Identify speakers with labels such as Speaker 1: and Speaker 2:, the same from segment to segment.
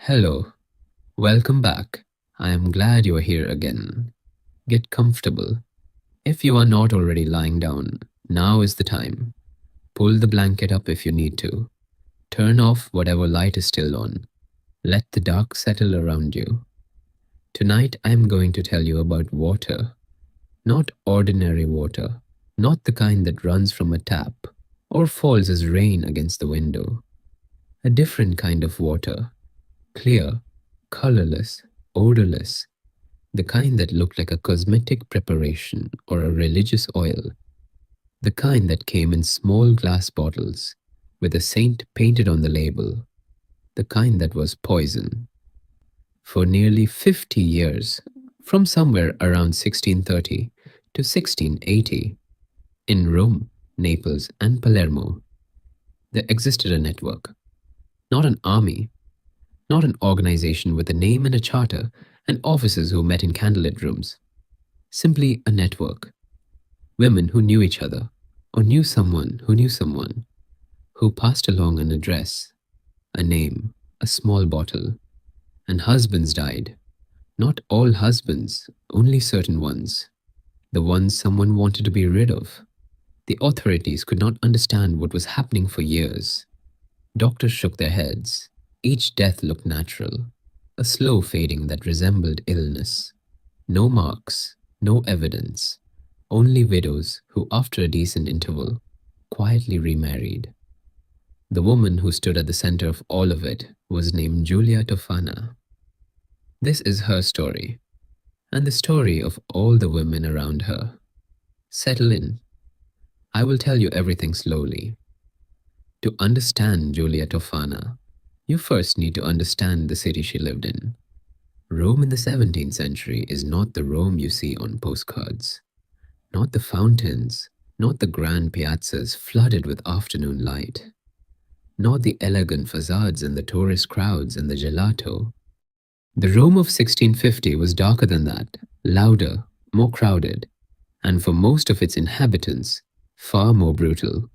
Speaker 1: Hello, welcome back. I am glad you are here again. Get comfortable. If you are not already lying down, now is the time. Pull the blanket up if you need to. Turn off whatever light is still on. Let the dark settle around you. Tonight I am going to tell you about water. Not ordinary water, not the kind that runs from a tap or falls as rain against the window. A different kind of water. Clear, colorless, odorless, the kind that looked like a cosmetic preparation or a religious oil, the kind that came in small glass bottles with a saint painted on the label, the kind that was poison. For nearly 50 years, from somewhere around 1630 to 1680, in Rome, Naples, and Palermo, there existed a network, not an army, not an organization with a name and a charter and officers who met in candlelit rooms. Simply a network. Women who knew each other, or knew someone, who passed along an address, a name, a small bottle. And husbands died. Not all husbands, only certain ones. The ones someone wanted to be rid of. The authorities could not understand what was happening for years. Doctors shook their heads. Each death looked natural, a slow fading that resembled illness. No marks, no evidence, only widows who, after a decent interval, quietly remarried. The woman who stood at the center of all of it was named Giulia Tofana. This is her story, and the story of all the women around her. Settle in. I will tell you everything slowly. To understand Giulia Tofana, you first need to understand the city she lived in. Rome in the 17th century is not the Rome you see on postcards. Not the fountains, not the grand piazzas flooded with afternoon light. Not the elegant facades and the tourist crowds and the gelato. The Rome of 1650 was darker than that, louder, more crowded, and for most of its inhabitants, far more brutal.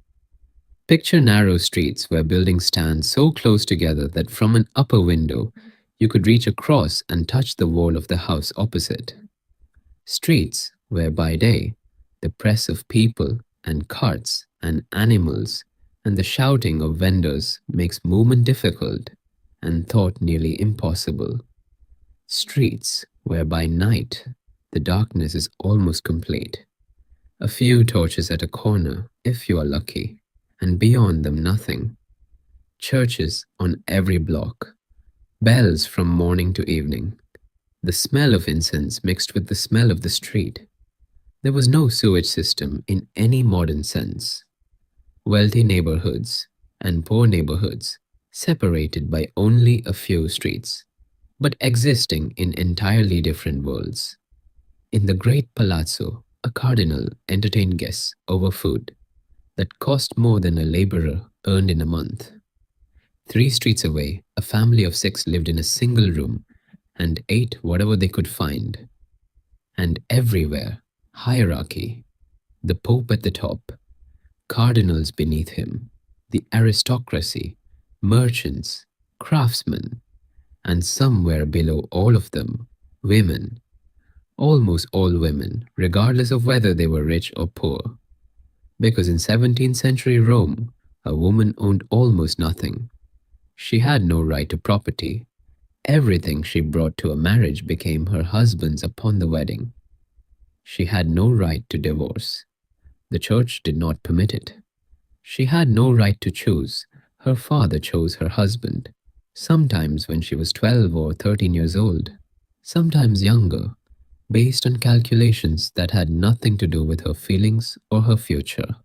Speaker 1: Picture narrow streets where buildings stand so close together that from an upper window you could reach across and touch the wall of the house opposite. Streets where by day the press of people and carts and animals and the shouting of vendors makes movement difficult and thought nearly impossible. Streets where by night the darkness is almost complete. A few torches at a corner, if you are lucky, and beyond them nothing. Churches on every block, bells from morning to evening, the smell of incense mixed with the smell of the street. There was no sewage system in any modern sense. Wealthy neighborhoods and poor neighborhoods separated by only a few streets, but existing in entirely different worlds. In the great palazzo, a cardinal entertained guests over food that cost more than a laborer earned in a month. 3 streets away, a family of 6 lived in a single room and ate whatever they could find. And everywhere, hierarchy. The Pope at the top, cardinals beneath him, the aristocracy, merchants, craftsmen, and somewhere below all of them, women. Almost all women, regardless of whether they were rich or poor. Because in 17th century Rome, a woman owned almost nothing. She had no right to property. Everything she brought to a marriage became her husband's upon the wedding. She had no right to divorce. The church did not permit it. She had no right to choose. Her father chose her husband, sometimes when she was 12 or 13 years old, sometimes younger, based on calculations that had nothing to do with her feelings or her future.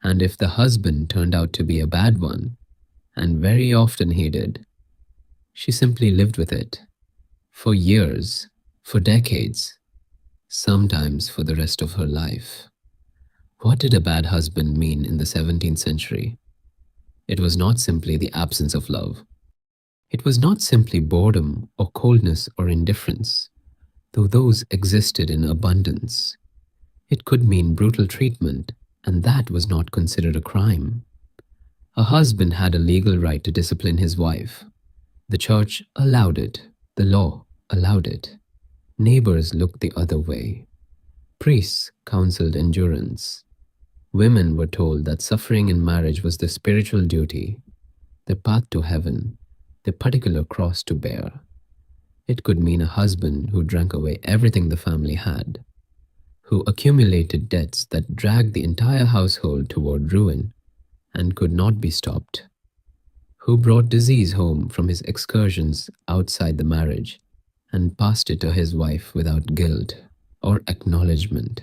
Speaker 1: And if the husband turned out to be a bad one, and very often he did, she simply lived with it. For years, for decades, sometimes for the rest of her life. What did a bad husband mean in the 17th century? It was not simply the absence of love. It was not simply boredom or coldness or indifference, though those existed in abundance. It could mean brutal treatment, and that was not considered a crime. A husband had a legal right to discipline his wife. The church allowed it, the law allowed it. Neighbors looked the other way. Priests counseled endurance. Women were told that suffering in marriage was the spiritual duty, the path to heaven, the particular cross to bear. It could mean a husband who drank away everything the family had, who accumulated debts that dragged the entire household toward ruin and could not be stopped, who brought disease home from his excursions outside the marriage and passed it to his wife without guilt or acknowledgement,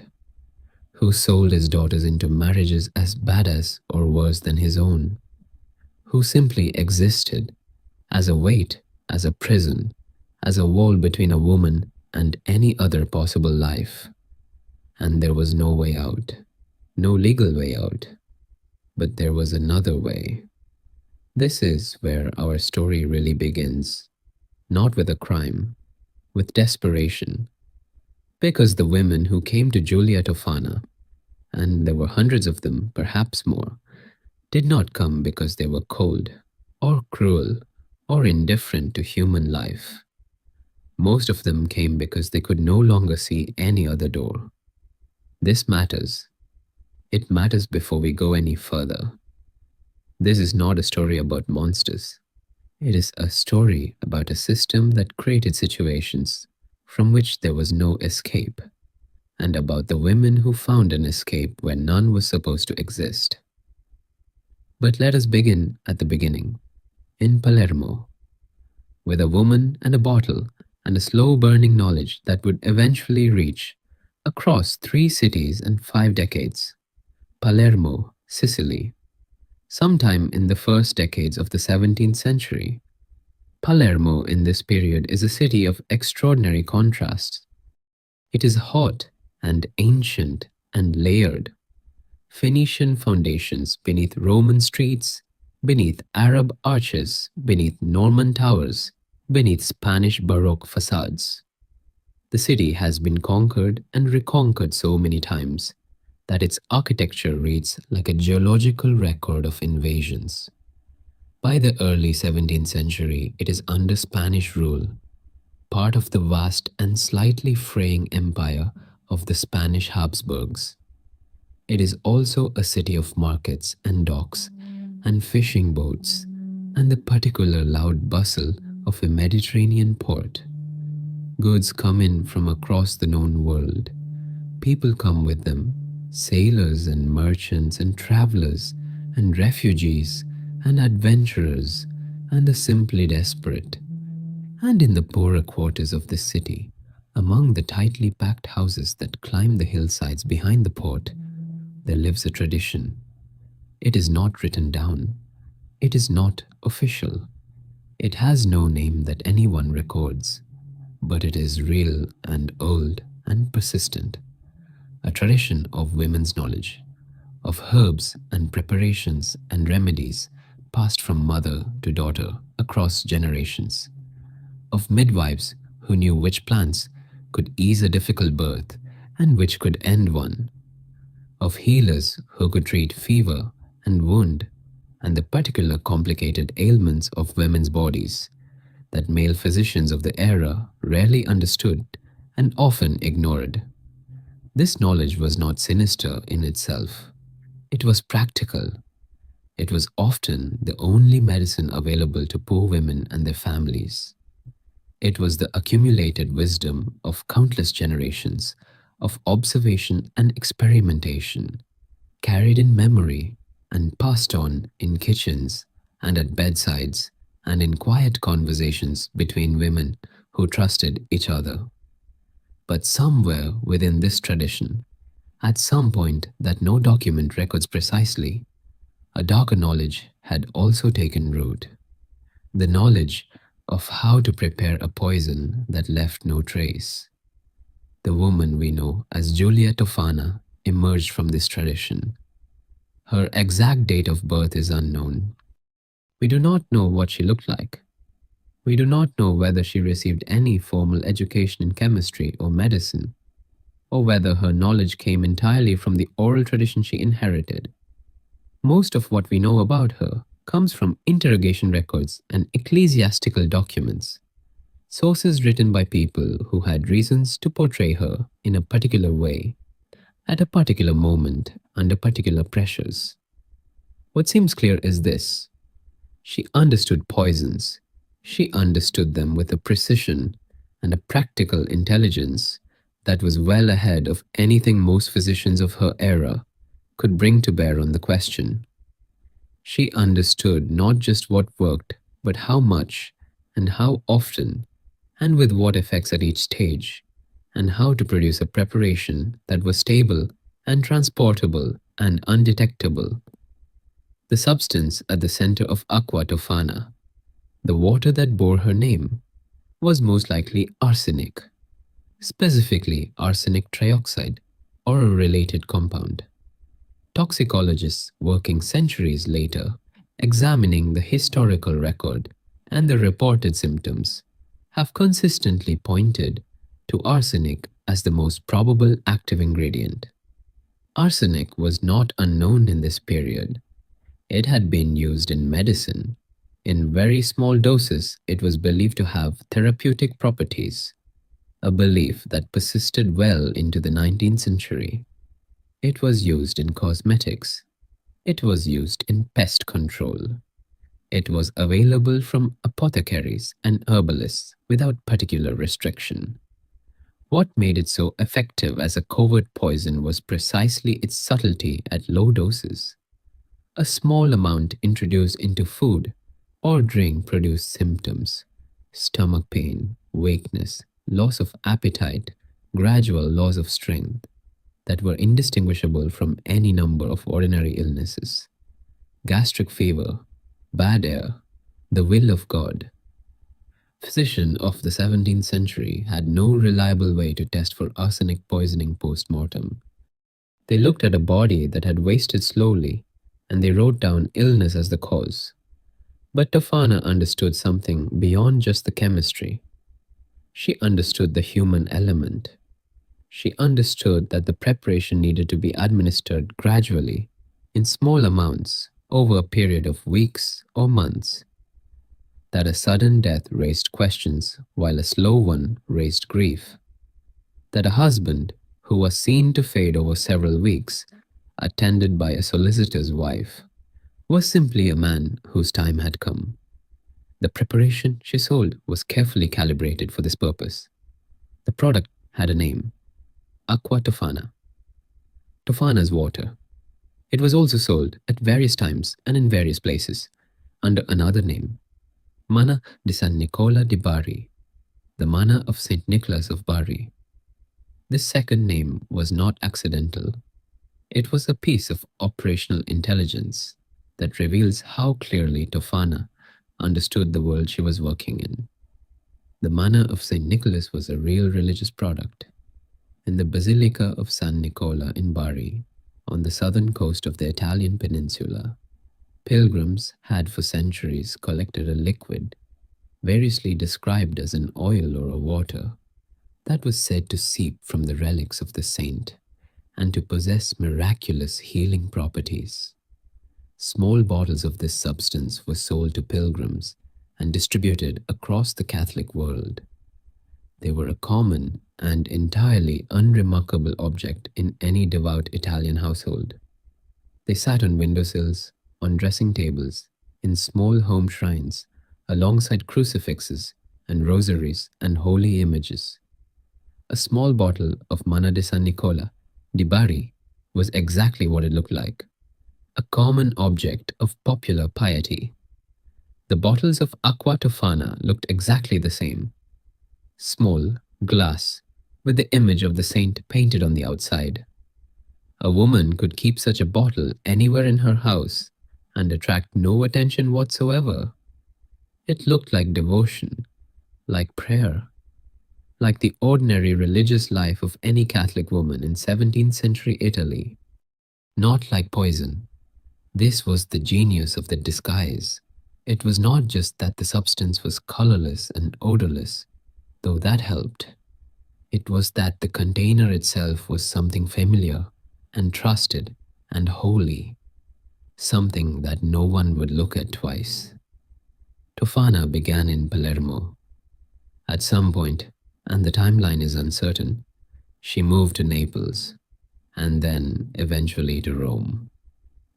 Speaker 1: who sold his daughters into marriages as bad as or worse than his own, who simply existed as a weight, as a prison, as a wall between a woman and any other possible life. And there was no way out, no legal way out. But there was another way. This is where our story really begins, not with a crime, with desperation. Because the women who came to Giulia Tofana, and there were hundreds of them, perhaps more, did not come because they were cold, or cruel, or indifferent to human life. Most of them came because they could no longer see any other door. This matters. It matters before we go any further. This is not a story about monsters. It is a story about a system that created situations from which there was no escape, and about the women who found an escape where none was supposed to exist. But let us begin at the beginning, in Palermo, with a woman and a bottle and a slow-burning knowledge that would eventually reach across 3 cities and 5 decades. Palermo, Sicily. Sometime in the first decades of the 17th century. Palermo in this period is a city of extraordinary contrasts. It is hot and ancient and layered. Phoenician foundations beneath Roman streets, beneath Arab arches, beneath Norman towers, beneath Spanish Baroque facades. The city has been conquered and reconquered so many times that its architecture reads like a geological record of invasions. By the early 17th century, it is under Spanish rule, part of the vast and slightly fraying empire of the Spanish Habsburgs. It is also a city of markets and docks and fishing boats and the particular loud bustle of a Mediterranean port. Goods come in from across the known world. People come with them, sailors and merchants and travelers and refugees and adventurers and the simply desperate. And in the poorer quarters of this city, among the tightly packed houses that climb the hillsides behind the port, there lives a tradition. It is not written down. It is not official. It has no name that anyone records, but it is real and old and persistent. A tradition of women's knowledge, of herbs and preparations and remedies passed from mother to daughter across generations, of midwives who knew which plants could ease a difficult birth and which could end one, of healers who could treat fever and wound and the particular complicated ailments of women's bodies that male physicians of the era rarely understood and often ignored. This knowledge was not sinister in itself. It was practical. It was often the only medicine available to poor women and their families. It was the accumulated wisdom of countless generations of observation and experimentation, carried in memory and passed on in kitchens and at bedsides and in quiet conversations between women who trusted each other. But somewhere within this tradition, at some point that no document records precisely, a darker knowledge had also taken root. The knowledge of how to prepare a poison that left no trace. The woman we know as Giulia Tofana emerged from this tradition. Her exact date of birth is unknown. We do not know what she looked like. We do not know whether she received any formal education in chemistry or medicine, or whether her knowledge came entirely from the oral tradition she inherited. Most of what we know about her comes from interrogation records and ecclesiastical documents, sources written by people who had reasons to portray her in a particular way, at a particular moment, under particular pressures. What seems clear is this: she understood poisons. She understood them with a precision and a practical intelligence that was well ahead of anything most physicians of her era could bring to bear on the question. She understood not just what worked, but how much and how often, and with what effects at each stage, and how to produce a preparation that was stable and transportable and undetectable. The substance at the center of aqua tofana, the water that bore her name, was most likely arsenic, specifically arsenic trioxide or a related compound. Toxicologists working centuries later, examining the historical record and the reported symptoms, have consistently pointed to arsenic as the most probable active ingredient. Arsenic was not unknown in this period. It had been used in medicine. In very small doses, it was believed to have therapeutic properties, a belief that persisted well into the 19th century. It was used in cosmetics. It was used in pest control. It was available from apothecaries and herbalists without particular restriction. What made it so effective as a covert poison was precisely its subtlety at low doses. A small amount introduced into food or drink produced symptoms: stomach pain, weakness, loss of appetite, gradual loss of strength, that were indistinguishable from any number of ordinary illnesses: gastric fever, bad air, the will of God. Physicians of the 17th century had no reliable way to test for arsenic poisoning post mortem. They looked at a body that had wasted slowly and they wrote down illness as the cause. But Tofana understood something beyond just the chemistry. She understood the human element. She understood that the preparation needed to be administered gradually, in small amounts, over a period of weeks or months. That a sudden death raised questions while a slow one raised grief. That a husband, who was seen to fade over several weeks, attended by a solicitor's wife, was simply a man whose time had come. The preparation she sold was carefully calibrated for this purpose. The product had a name: aqua tofana, Tofana's water. It was also sold at various times and in various places under another name: Manna di San Nicola di Bari, the manna of St. Nicholas of Bari. This second name was not accidental. It was a piece of operational intelligence that reveals how clearly Tofana understood the world she was working in. The manna of St. Nicholas was a real religious product. In the Basilica of San Nicola in Bari, on the southern coast of the Italian peninsula, pilgrims had for centuries collected a liquid, variously described as an oil or a water, that was said to seep from the relics of the saint and to possess miraculous healing properties. Small bottles of this substance were sold to pilgrims and distributed across the Catholic world. They were a common and entirely unremarkable object in any devout Italian household. They sat on windowsills, on dressing tables, in small home shrines, alongside crucifixes and rosaries and holy images. A small bottle of Manna di San Nicola di Bari was exactly what it looked like: a common object of popular piety. The bottles of aqua tofana looked exactly the same: small, glass, with the image of the saint painted on the outside. A woman could keep such a bottle anywhere in her house and attract no attention whatsoever. It looked like devotion, like prayer, like the ordinary religious life of any Catholic woman in 17th century Italy, not like poison. This was the genius of the disguise. It was not just that the substance was colorless and odorless, though that helped. It was that the container itself was something familiar and trusted and holy, something that no one would look at twice. Tofana began in Palermo. At some point, and the timeline is uncertain, she moved to Naples and then eventually to Rome.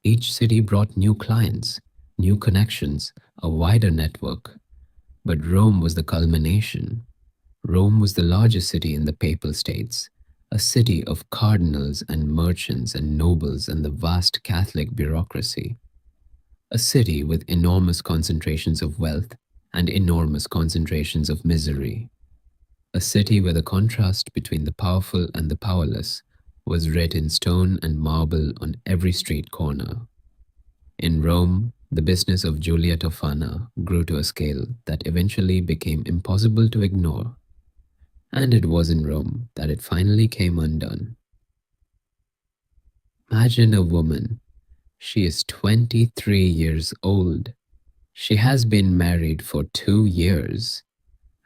Speaker 1: Each city brought new clients, new connections, a wider network. But Rome was the culmination. Rome was the largest city in the Papal States, a city of cardinals and merchants and nobles and the vast Catholic bureaucracy. A city with enormous concentrations of wealth and enormous concentrations of misery. A city where the contrast between the powerful and the powerless was writ in stone and marble on every street corner. In Rome, the business of Giulia Tofana grew to a scale that eventually became impossible to ignore. And it was in Rome that it finally came undone. Imagine a woman. She is 23 years old. She has been married for 2 years.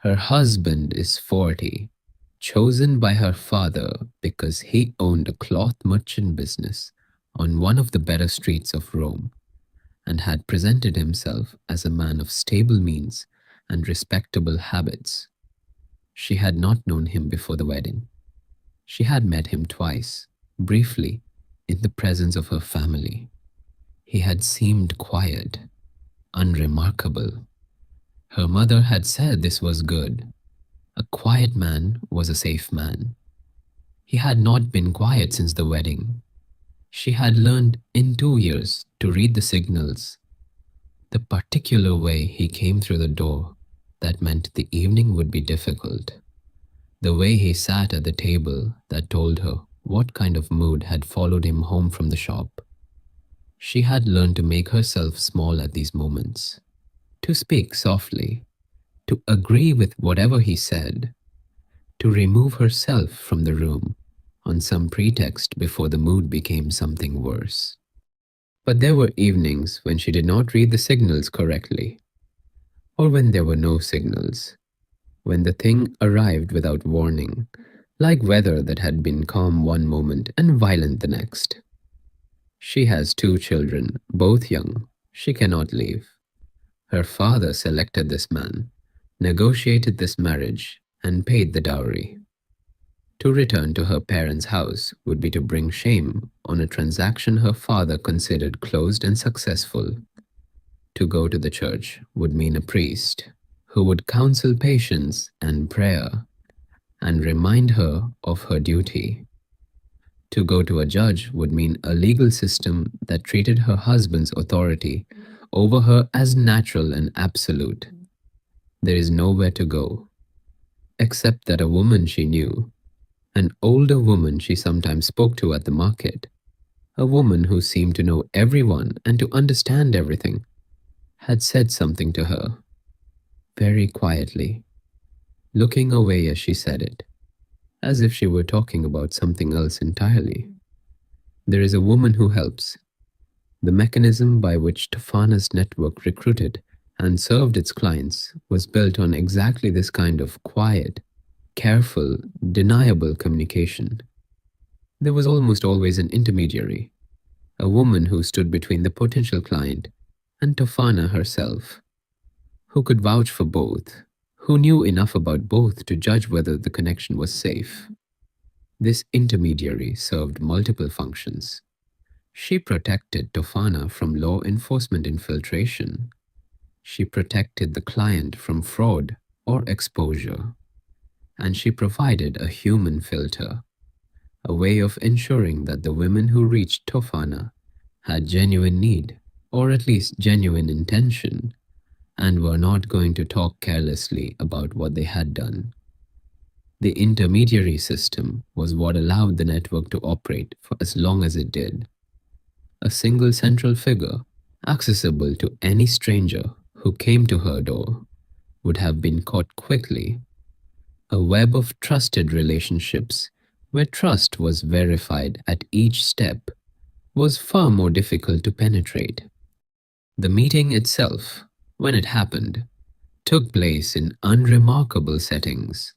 Speaker 1: Her husband is 40, chosen by her father because he owned a cloth merchant business on one of the better streets of Rome and had presented himself as a man of stable means and respectable habits. She had not known him before the wedding. She had met him twice, briefly, in the presence of her family. He had seemed quiet, unremarkable. Her mother had said this was good. A quiet man was a safe man. He had not been quiet since the wedding. She had learned in 2 years to read the signals. The particular way he came through the door, that meant the evening would be difficult. The way he sat at the table, that told her what kind of mood had followed him home from the shop. She had learned to make herself small at these moments, to speak softly, to agree with whatever he said, to remove herself from the room on some pretext before the mood became something worse. But there were evenings when she did not read the signals correctly, or when there were no signals, when the thing arrived without warning, like weather that had been calm one moment and violent the next. She has 2 children, both young. She cannot leave. Her father selected this man, negotiated this marriage, and paid the dowry. To return to her parents' house would be to bring shame on a transaction her father considered closed and successful. To go to the church would mean a priest who would counsel patience and prayer and remind her of her duty. To go to a judge would mean a legal system that treated her husband's authority over her as natural and absolute. There is nowhere to go, except that a woman she knew, an older woman she sometimes spoke to at the market, a woman who seemed to know everyone and to understand everything, had said something to her, very quietly, looking away as she said it, as if she were talking about something else entirely. There is a woman who helps. The mechanism by which Tofana's network recruited and served its clients was built on exactly this kind of quiet, careful, deniable communication. There was almost always an intermediary, a woman who stood between the potential client and Tofana herself, who could vouch for both, who knew enough about both to judge whether the connection was safe. This intermediary served multiple functions. She protected Tofana from law enforcement infiltration. She protected the client from fraud or exposure. And she provided a human filter, a way of ensuring that the women who reached Tofana had genuine need, or at least genuine intention, and were not going to talk carelessly about what they had done. The intermediary system was what allowed the network to operate for as long as it did. A single central figure, accessible to any stranger who came to her door, would have been caught quickly. A web of trusted relationships, where trust was verified at each step, was far more difficult to penetrate. The meeting itself, when it happened, took place in unremarkable settings.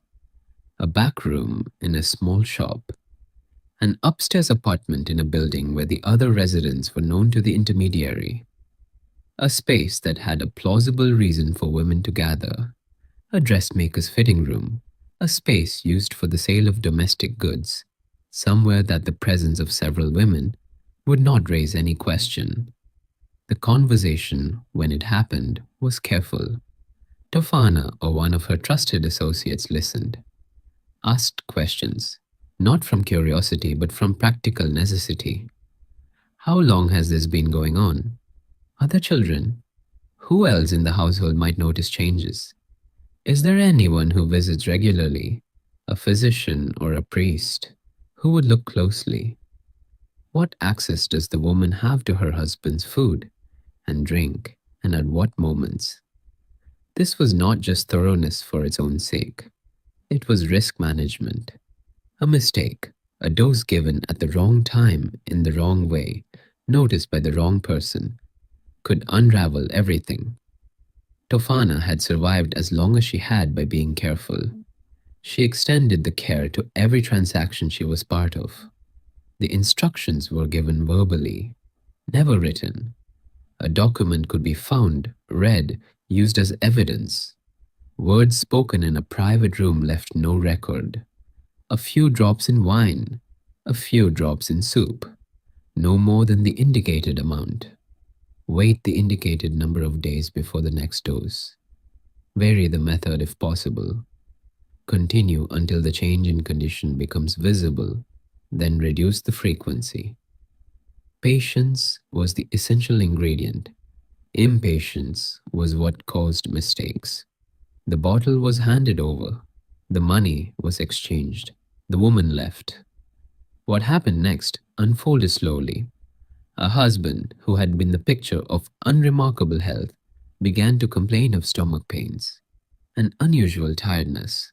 Speaker 1: A back room in a small shop, an upstairs apartment in a building where the other residents were known to the intermediary, a space that had a plausible reason for women to gather, a dressmaker's fitting room, a space used for the sale of domestic goods, somewhere that the presence of several women would not raise any question. The conversation, when it happened, was careful. Tofana or one of her trusted associates listened, asked questions, not from curiosity but from practical necessity. How long has this been going on? Other children? Who else in the household might notice changes? Is there anyone who visits regularly? A physician or a priest? Who would look closely? What access does the woman have to her husband's food and drink, and at what moments? This was not just thoroughness for its own sake. It was risk management. A mistake, a dose given at the wrong time in the wrong way, noticed by the wrong person, could unravel everything. Tofana had survived as long as she had by being careful. She extended the care to every transaction she was part of. The instructions were given verbally, never written. A document could be found, read, used as evidence. Words spoken in a private room left no record. A few drops in wine, a few drops in soup, no more than the indicated amount. Wait the indicated number of days before the next dose. Vary the method if possible. Continue until the change in condition becomes visible, then reduce the frequency. Patience was the essential ingredient. Impatience was what caused mistakes. The bottle was handed over. The money was exchanged. The woman left. What happened next unfolded slowly. A husband who had been the picture of unremarkable health began to complain of stomach pains, an unusual tiredness,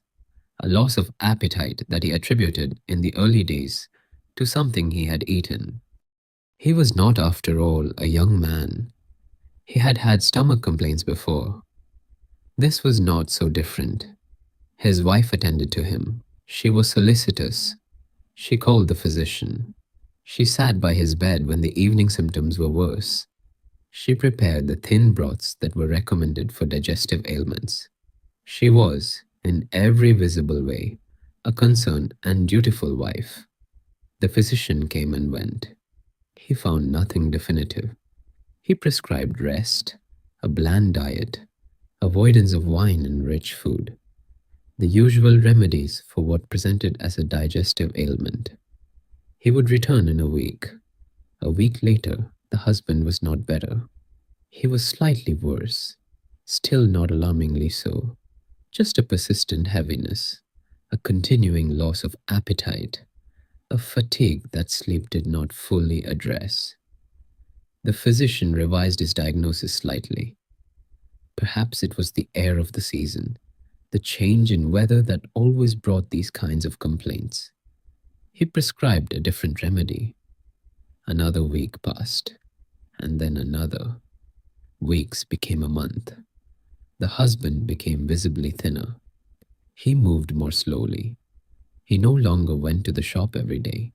Speaker 1: a loss of appetite that he attributed in the early days to something he had eaten. He was not, after all, a young man. He had had stomach complaints before. This was not so different. His wife attended to him. She was solicitous. She called the physician. She sat by his bed when the evening symptoms were worse. She prepared the thin broths that were recommended for digestive ailments. She was, in every visible way, a concerned and dutiful wife. The physician came and went. He found nothing definitive. He prescribed rest, a bland diet, avoidance of wine and rich food, the usual remedies for what presented as a digestive ailment. He would return in a week. A week later, the husband was not better. He was slightly worse, still not alarmingly so, just a persistent heaviness, a continuing loss of appetite, a fatigue that sleep did not fully address. The physician revised his diagnosis slightly. Perhaps it was the air of the season, the change in weather that always brought these kinds of complaints. He prescribed a different remedy. Another week passed, and then another. Weeks became a month. The husband became visibly thinner. He moved more slowly. He no longer went to the shop every day.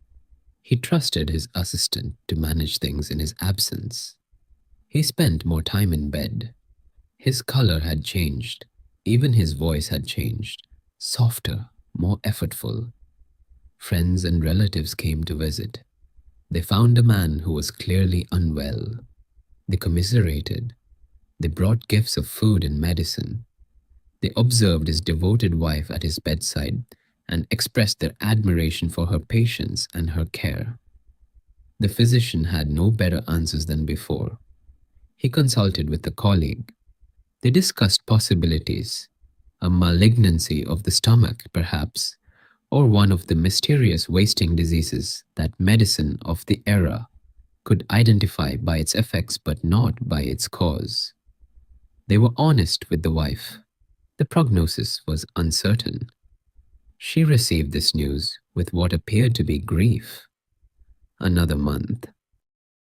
Speaker 1: He trusted his assistant to manage things in his absence. He spent more time in bed. His color had changed. Even his voice had changed. Softer, more effortful. Friends and relatives came to visit. They found a man who was clearly unwell. They commiserated. They brought gifts of food and medicine. They observed his devoted wife at his bedside and expressed their admiration for her patience and her care. The physician had no better answers than before. He consulted with a colleague. They discussed possibilities, a malignancy of the stomach, perhaps, or one of the mysterious wasting diseases that medicine of the era could identify by its effects but not by its cause. They were honest with the wife. The prognosis was uncertain. She received this news with what appeared to be grief. Another month.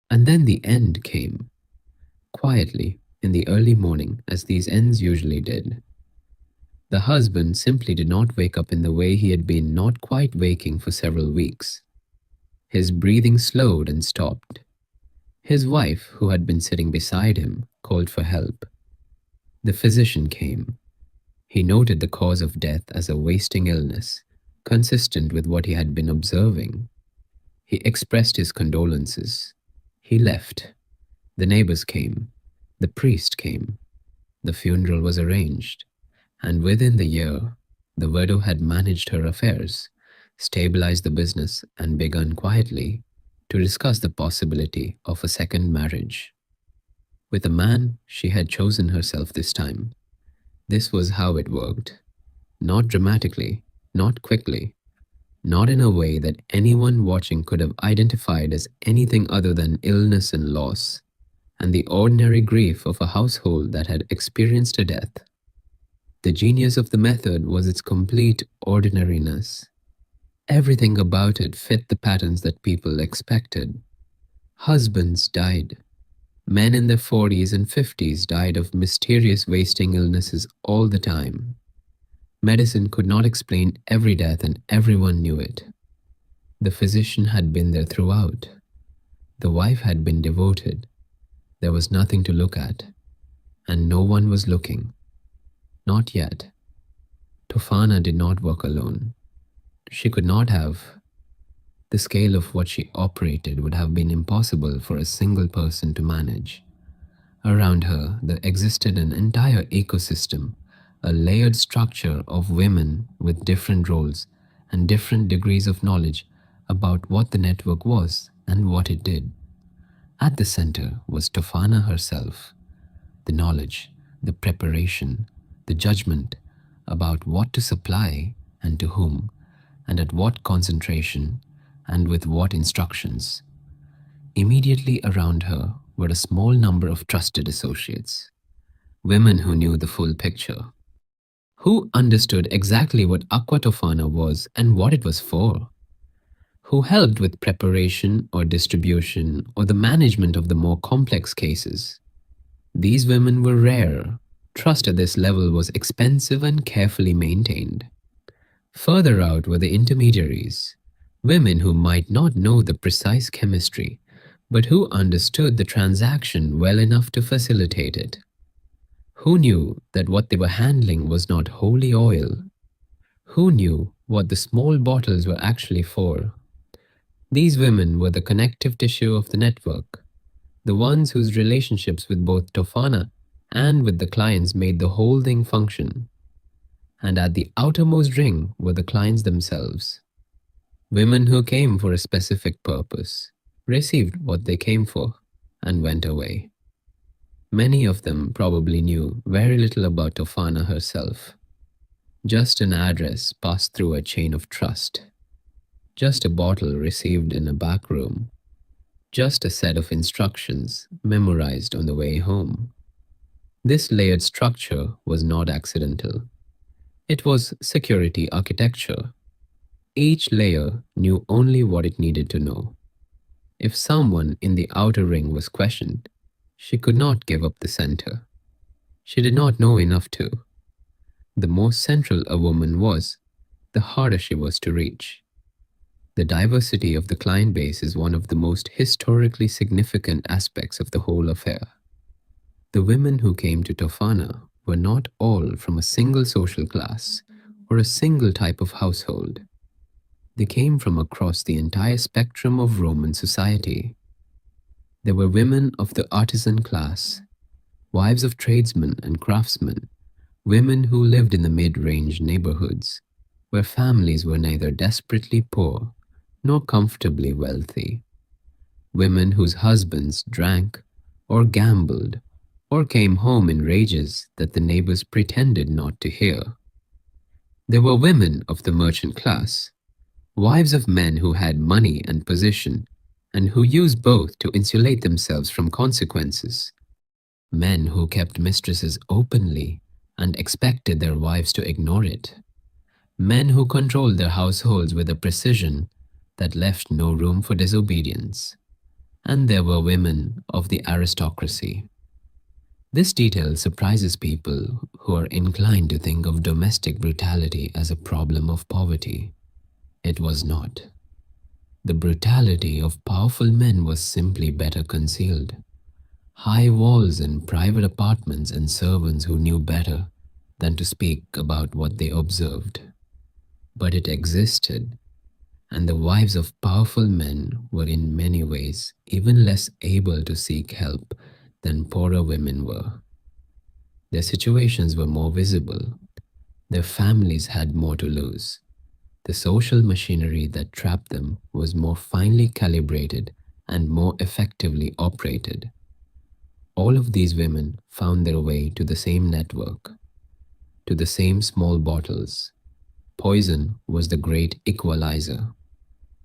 Speaker 1: And then the end came, quietly, in the early morning, as these ends usually did. The husband simply did not wake up in the way he had been not quite waking for several weeks. His breathing slowed and stopped. His wife, who had been sitting beside him, called for help. The physician came. He noted the cause of death as a wasting illness, consistent with what he had been observing. He expressed his condolences. He left. The neighbors came. The priest came. The funeral was arranged, and within the year, the widow had managed her affairs, stabilized the business, and begun quietly to discuss the possibility of a second marriage. With a man she had chosen herself this time. This was how it worked. Not dramatically, not quickly, not in a way that anyone watching could have identified as anything other than illness and loss, and the ordinary grief of a household that had experienced a death. The genius of the method was its complete ordinariness. Everything about it fit the patterns that people expected. Husbands died. Men in their 40s and 50s died of mysterious wasting illnesses all the time. Medicine could not explain every death, and everyone knew it. The physician had been there throughout. The wife had been devoted. There was nothing to look at, and no one was looking. Not yet. Tofana did not work alone. She could not have. The scale of what she operated would have been impossible for a single person to manage. Around her, there existed an entire ecosystem, a layered structure of women with different roles and different degrees of knowledge about what the network was and what it did. At the center was Tofana herself, the knowledge, the preparation, the judgment about what to supply and to whom, and at what concentration, and with what instructions. Immediately around her were a small number of trusted associates, women who knew the full picture, who understood exactly what Aqua Tofana was and what it was for, who helped with preparation or distribution or the management of the more complex cases. These women were rare. Trust at this level was expensive and carefully maintained. Further out were the intermediaries, women who might not know the precise chemistry, but who understood the transaction well enough to facilitate it. Who knew that what they were handling was not holy oil? Who knew what the small bottles were actually for? These women were the connective tissue of the network, the ones whose relationships with both Tofana and with the clients made the whole thing function. And at the outermost ring were the clients themselves. Women who came for a specific purpose, received what they came for, and went away. Many of them probably knew very little about Tofana herself. Just an address passed through a chain of trust. Just a bottle received in a back room. Just a set of instructions memorized on the way home. This layered structure was not accidental. It was security architecture. Each layer knew only what it needed to know. If someone in the outer ring was questioned, she could not give up the center. She did not know enough to. The more central a woman was, the harder she was to reach. The diversity of the client base is one of the most historically significant aspects of the whole affair. The women who came to Tofana were not all from a single social class or a single type of household. They came from across the entire spectrum of Roman society. There were women of the artisan class, wives of tradesmen and craftsmen, women who lived in the mid-range neighborhoods, where families were neither desperately poor nor comfortably wealthy, women whose husbands drank or gambled or came home in rages that the neighbors pretended not to hear. There were women of the merchant class, wives of men who had money and position and who used both to insulate themselves from consequences, men who kept mistresses openly and expected their wives to ignore it, men who controlled their households with a precision that left no room for disobedience. And there were women of the aristocracy. This detail surprises people who are inclined to think of domestic brutality as a problem of poverty. It was not. The brutality of powerful men was simply better concealed. High walls in private apartments and servants who knew better than to speak about what they observed. But it existed, and the wives of powerful men were in many ways even less able to seek help than poorer women were. Their situations were more visible, their families had more to lose. The social machinery that trapped them was more finely calibrated and more effectively operated. All of these women found their way to the same network, to the same small bottles. Poison was the great equalizer.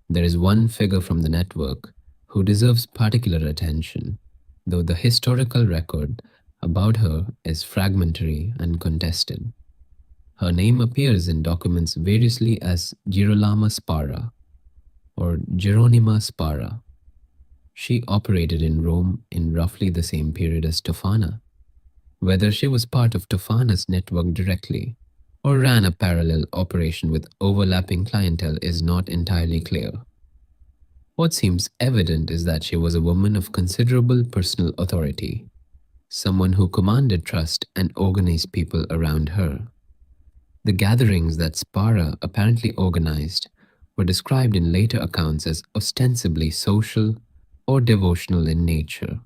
Speaker 1: There is one figure from the network who deserves particular attention, though the historical record about her is fragmentary and contested. Her name appears in documents variously as Girolama Spara or Geronima Spara. She operated in Rome in roughly the same period as Tofana. Whether she was part of Tofana's network directly or ran a parallel operation with overlapping clientele is not entirely clear. What seems evident is that she was a woman of considerable personal authority, someone who commanded trust and organized people around her. The gatherings that Spara apparently organized were described in later accounts as ostensibly social or devotional in nature.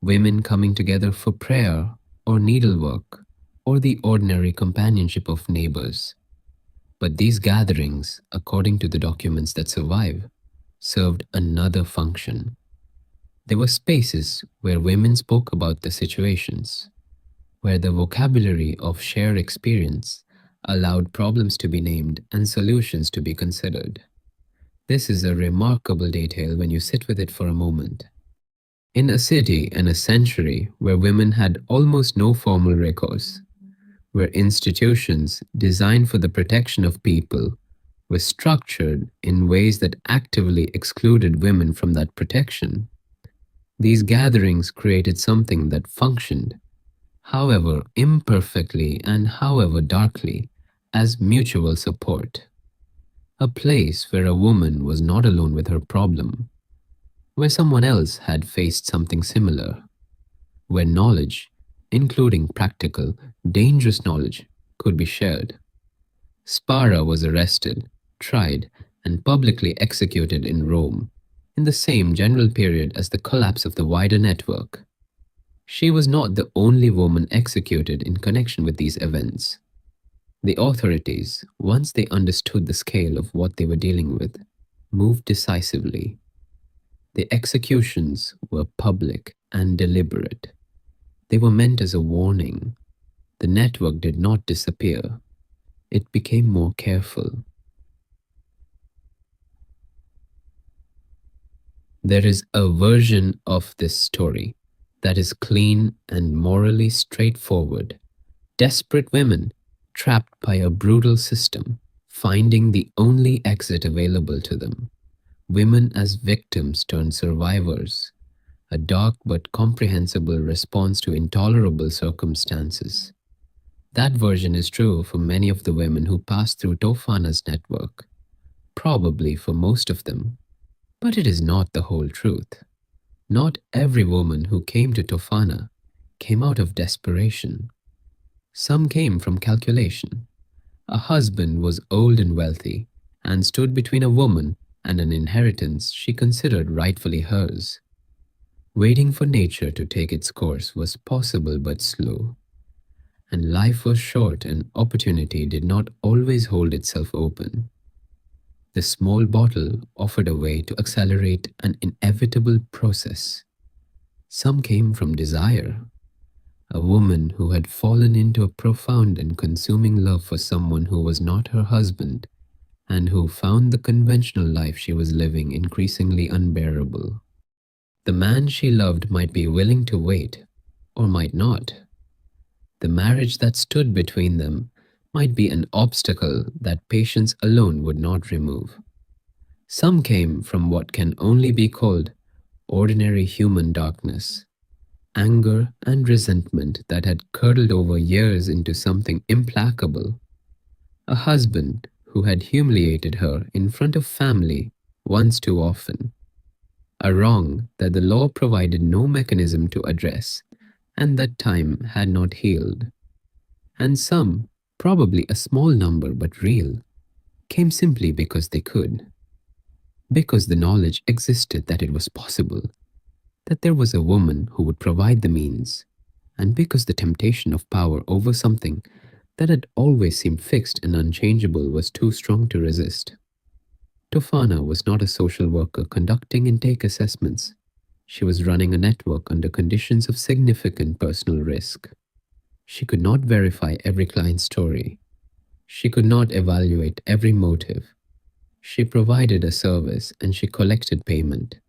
Speaker 1: Women coming together for prayer or needlework or the ordinary companionship of neighbors. But these gatherings, according to the documents that survive, served another function. They were spaces where women spoke about their situations, where the vocabulary of shared experience allowed problems to be named and solutions to be considered. This is a remarkable detail when you sit with it for a moment. In a city and a century where women had almost no formal recourse, where institutions designed for the protection of people were structured in ways that actively excluded women from that protection, these gatherings created something that functioned, however imperfectly and however darkly, as mutual support. A place where a woman was not alone with her problem, where someone else had faced something similar, where knowledge, including practical, dangerous knowledge, could be shared. Spara was arrested, tried, and publicly executed in Rome in the same general period as the collapse of the wider network. She was not the only woman executed in connection with these events. The authorities, once they understood the scale of what they were dealing with, moved decisively. The executions were public and deliberate. They were meant as a warning. The network did not disappear. It became more careful. There is a version of this story that is clean and morally straightforward. Desperate women, trapped by a brutal system, finding the only exit available to them. Women as victims turned survivors. A dark but comprehensible response to intolerable circumstances. That version is true for many of the women who passed through Tofana's network, probably for most of them. But it is not the whole truth. Not every woman who came to Tofana came out of desperation. Some came from calculation. A husband was old and wealthy and stood between a woman and an inheritance she considered rightfully hers. Waiting for nature to take its course was possible but slow, and life was short and opportunity did not always hold itself open. The small bottle offered a way to accelerate an inevitable process. Some came from desire. A woman who had fallen into a profound and consuming love for someone who was not her husband and who found the conventional life she was living increasingly unbearable. The man she loved might be willing to wait, or might not. The marriage that stood between them might be an obstacle that patience alone would not remove. Some came from what can only be called ordinary human darkness, anger and resentment that had curdled over years into something implacable. A husband who had humiliated her in front of family once too often, a wrong that the law provided no mechanism to address and that time had not healed. And some, probably a small number but real, came simply because they could, because the knowledge existed that it was possible, that there was a woman who would provide the means, and because the temptation of power over something that had always seemed fixed and unchangeable was too strong to resist. Tofana was not a social worker conducting intake assessments. She was running a network under conditions of significant personal risk. She could not verify every client's story. She could not evaluate every motive. She provided a service and she collected payment,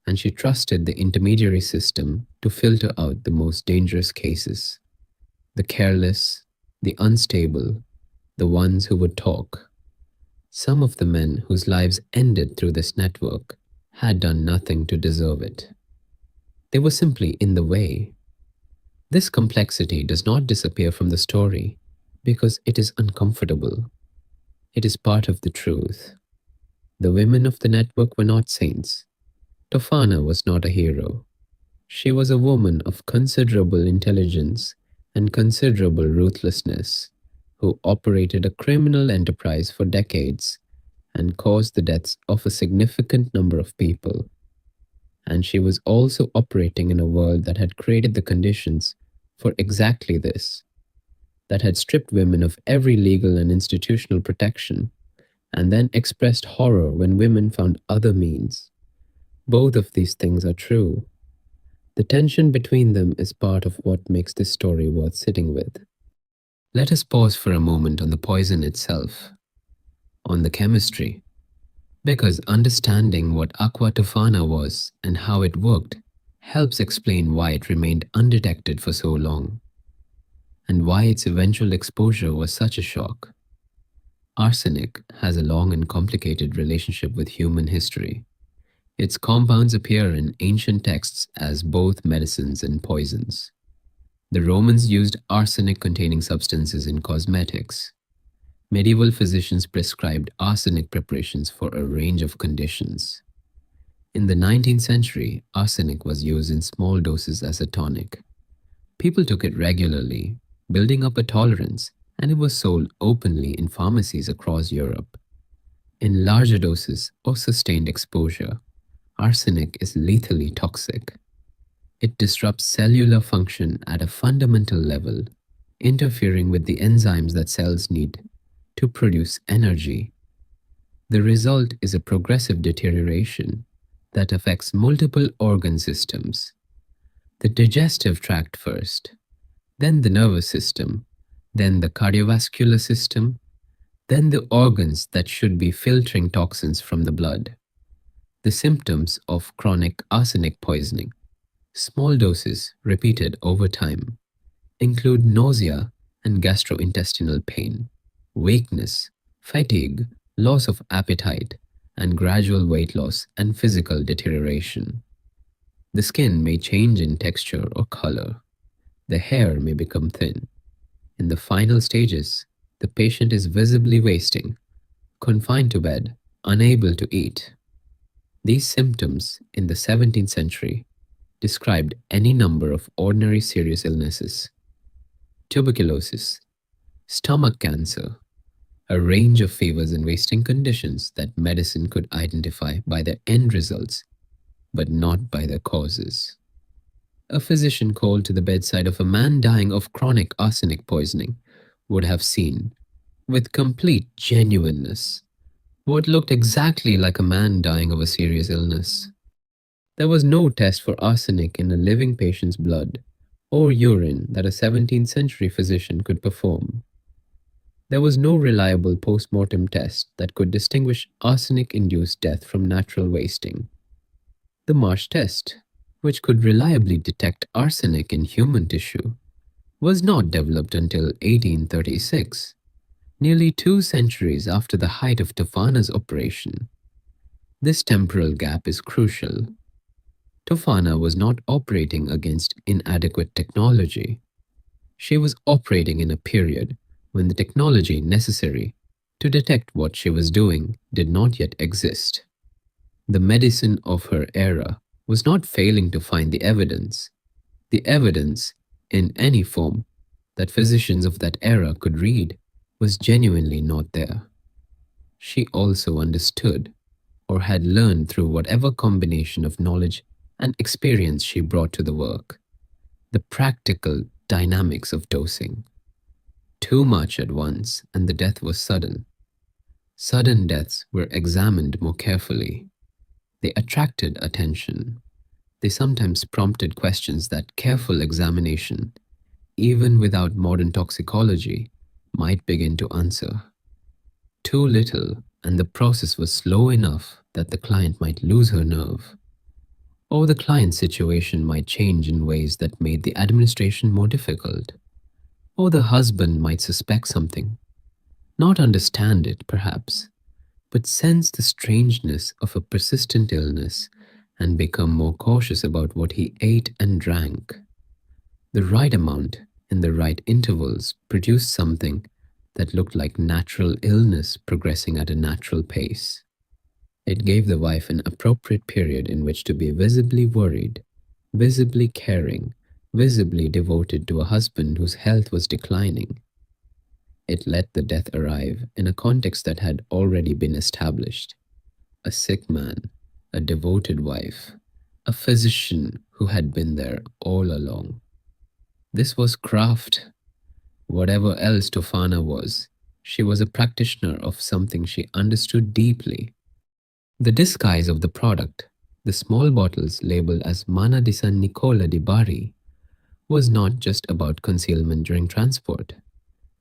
Speaker 1: and she trusted the intermediary system to filter out the most dangerous cases, the careless, the unstable, the ones who would talk. Some of the men whose lives ended through this network had done nothing to deserve it. They were simply in the way. This complexity does not disappear from the story because it is uncomfortable. It is part of the truth. The women of the network were not saints. Tofana was not a hero. She was a woman of considerable intelligence and considerable ruthlessness who operated a criminal enterprise for decades and caused the deaths of a significant number of people. And she was also operating in a world that had created the conditions for exactly this, that had stripped women of every legal and institutional protection, and then expressed horror when women found other means. Both of these things are true. The tension between them is part of what makes this story worth sitting with. Let us pause for a moment on the poison itself, on the chemistry, because understanding what aqua tofana was and how it worked helps explain why it remained undetected for so long, and why its eventual exposure was such a shock. Arsenic has a long and complicated relationship with human history. Its compounds appear in ancient texts as both medicines and poisons. The Romans used arsenic-containing substances in cosmetics. Medieval physicians prescribed arsenic preparations for a range of conditions. In the 19th century, arsenic was used in small doses as a tonic. People took it regularly, building up a tolerance, and it was sold openly in pharmacies across Europe. In larger doses or sustained exposure, arsenic is lethally toxic. It disrupts cellular function at a fundamental level, interfering with the enzymes that cells need to produce energy. The result is a progressive deterioration that affects multiple organ systems. The digestive tract first, then the nervous system, then the cardiovascular system, then the organs that should be filtering toxins from the blood. The symptoms of chronic arsenic poisoning, small doses repeated over time, include nausea and gastrointestinal pain, weakness, fatigue, loss of appetite, and gradual weight loss and physical deterioration. The skin may change in texture or color. The hair may become thin. In the final stages, the patient is visibly wasting, confined to bed, unable to eat. These symptoms in the 17th century described any number of ordinary serious illnesses: tuberculosis, stomach cancer, a range of fevers and wasting conditions that medicine could identify by their end results, but not by their causes. A physician called to the bedside of a man dying of chronic arsenic poisoning would have seen, with complete genuineness, what looked exactly like a man dying of a serious illness. There was no test for arsenic in a living patient's blood or urine that a 17th century physician could perform. There was no reliable post-mortem test that could distinguish arsenic-induced death from natural wasting. The Marsh test, which could reliably detect arsenic in human tissue, was not developed until 1836, nearly 2 centuries after the height of Tofana's operation. This temporal gap is crucial. Tofana was not operating against inadequate technology. She was operating in a period when the technology necessary to detect what she was doing did not yet exist. The medicine of her era was not failing to find the evidence. The evidence, in any form, that physicians of that era could read was genuinely not there. She also understood, or had learned through whatever combination of knowledge and experience she brought to the work, the practical dynamics of dosing. Too much at once, and the death was sudden. Sudden deaths were examined more carefully. They attracted attention. They sometimes prompted questions that careful examination, even without modern toxicology, might begin to answer. Too little, and the process was slow enough that the client might lose her nerve, or the client's situation might change in ways that made the administration more difficult, or the husband might suspect something, not understand it perhaps, but sense the strangeness of a persistent illness and become more cautious about what he ate and drank. The right amount in the right intervals produced something that looked like natural illness progressing at a natural pace. It gave the wife an appropriate period in which to be visibly worried, visibly caring, visibly devoted to a husband whose health was declining. It let the death arrive in a context that had already been established. A sick man, a devoted wife, a physician who had been there all along. This was craft. Whatever else Tofana was, she was a practitioner of something she understood deeply. The disguise of the product, the small bottles labeled as Mana di San Nicola di Bari, was not just about concealment during transport.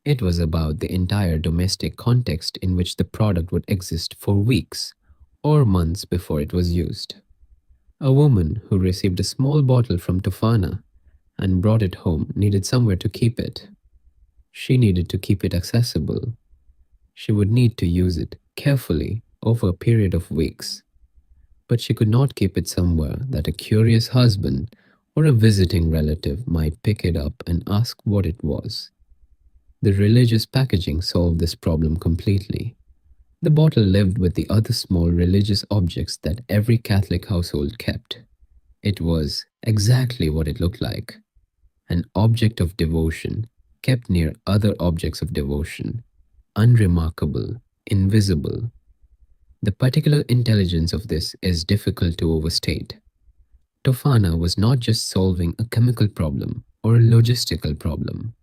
Speaker 1: It was about the entire domestic context in which the product would exist for weeks or months before it was used. A woman who received a small bottle from Tofana and brought it home needed somewhere to keep it. She needed to keep it accessible. She would need to use it carefully over a period of weeks. But she could not keep it somewhere that a curious husband or a visiting relative might pick it up and ask what it was. The religious packaging solved this problem completely. The bottle lived with the other small religious objects that every Catholic household kept. It was exactly what it looked like, an object of devotion kept near other objects of devotion, unremarkable, invisible. The particular intelligence of this is difficult to overstate. Tofana was not just solving a chemical problem or a logistical problem.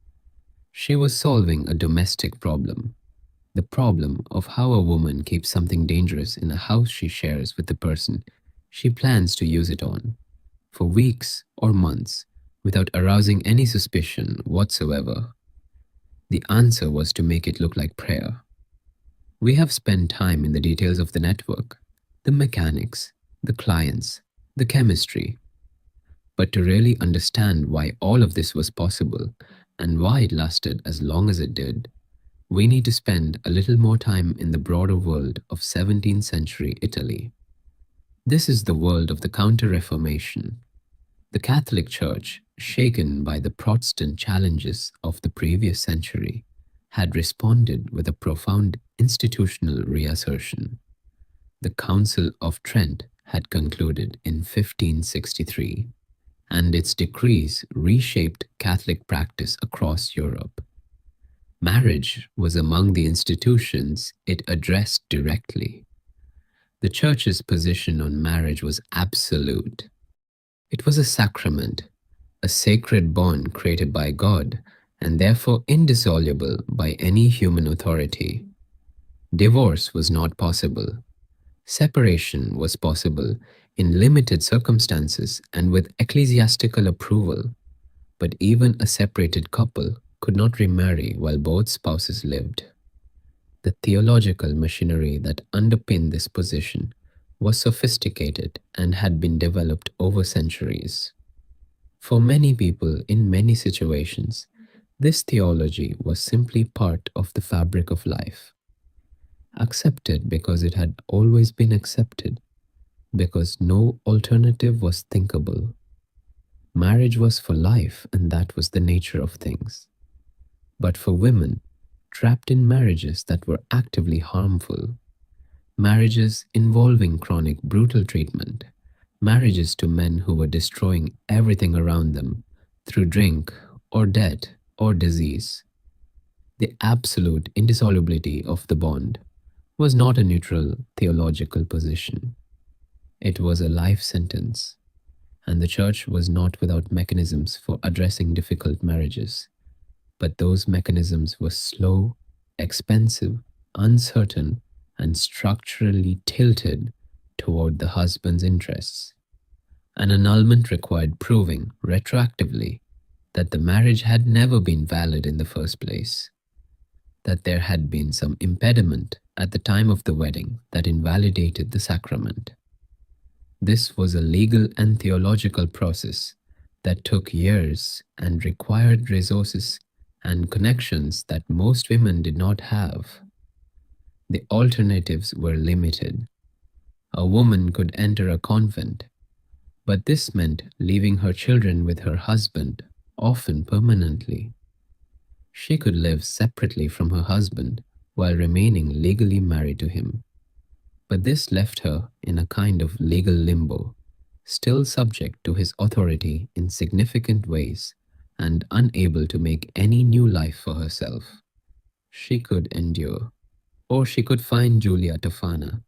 Speaker 1: She was solving a domestic problem, the problem of how a woman keeps something dangerous in a house she shares with the person she plans to use it on, for weeks or months, without arousing any suspicion whatsoever. The answer was to make it look like prayer. We have spent time in the details of the network, the mechanics, the clients, the chemistry. But to really understand why all of this was possible and why it lasted as long as it did, we need to spend a little more time in the broader world of 17th century Italy. This is the world of the Counter-Reformation. The Catholic Church, shaken by the Protestant challenges of the previous century, had responded with a profound institutional reassertion. The Council of Trent had concluded in 1563, and its decrees reshaped Catholic practice across Europe. Marriage was among the institutions it addressed directly. The Church's position on marriage was absolute. It was a sacrament, a sacred bond created by God and therefore indissoluble by any human authority. Divorce was not possible. Separation was possible in limited circumstances and with ecclesiastical approval, but even a separated couple could not remarry while both spouses lived. The theological machinery that underpinned this position was sophisticated and had been developed over centuries. For many people in many situations, this theology was simply part of the fabric of life. Accepted because it had always been accepted, because no alternative was thinkable. Marriage was for life, and that was the nature of things. But for women, trapped in marriages that were actively harmful, marriages involving chronic brutal treatment, marriages to men who were destroying everything around them through drink or debt or disease. The absolute indissolubility of the bond was not a neutral theological position. It was a life sentence, and the church was not without mechanisms for addressing difficult marriages. But those mechanisms were slow, expensive, uncertain, and structurally tilted toward the husband's interests. An annulment required proving retroactively that the marriage had never been valid in the first place, that there had been some impediment at the time of the wedding that invalidated the sacrament. This was a legal and theological process that took years and required resources and connections that most women did not have. The alternatives were limited. A woman could enter a convent, but this meant leaving her children with her husband, often permanently. She could live separately from her husband while remaining legally married to him. But this left her in a kind of legal limbo, still subject to his authority in significant ways and unable to make any new life for herself. She could endure, or she could find Giulia Tofana.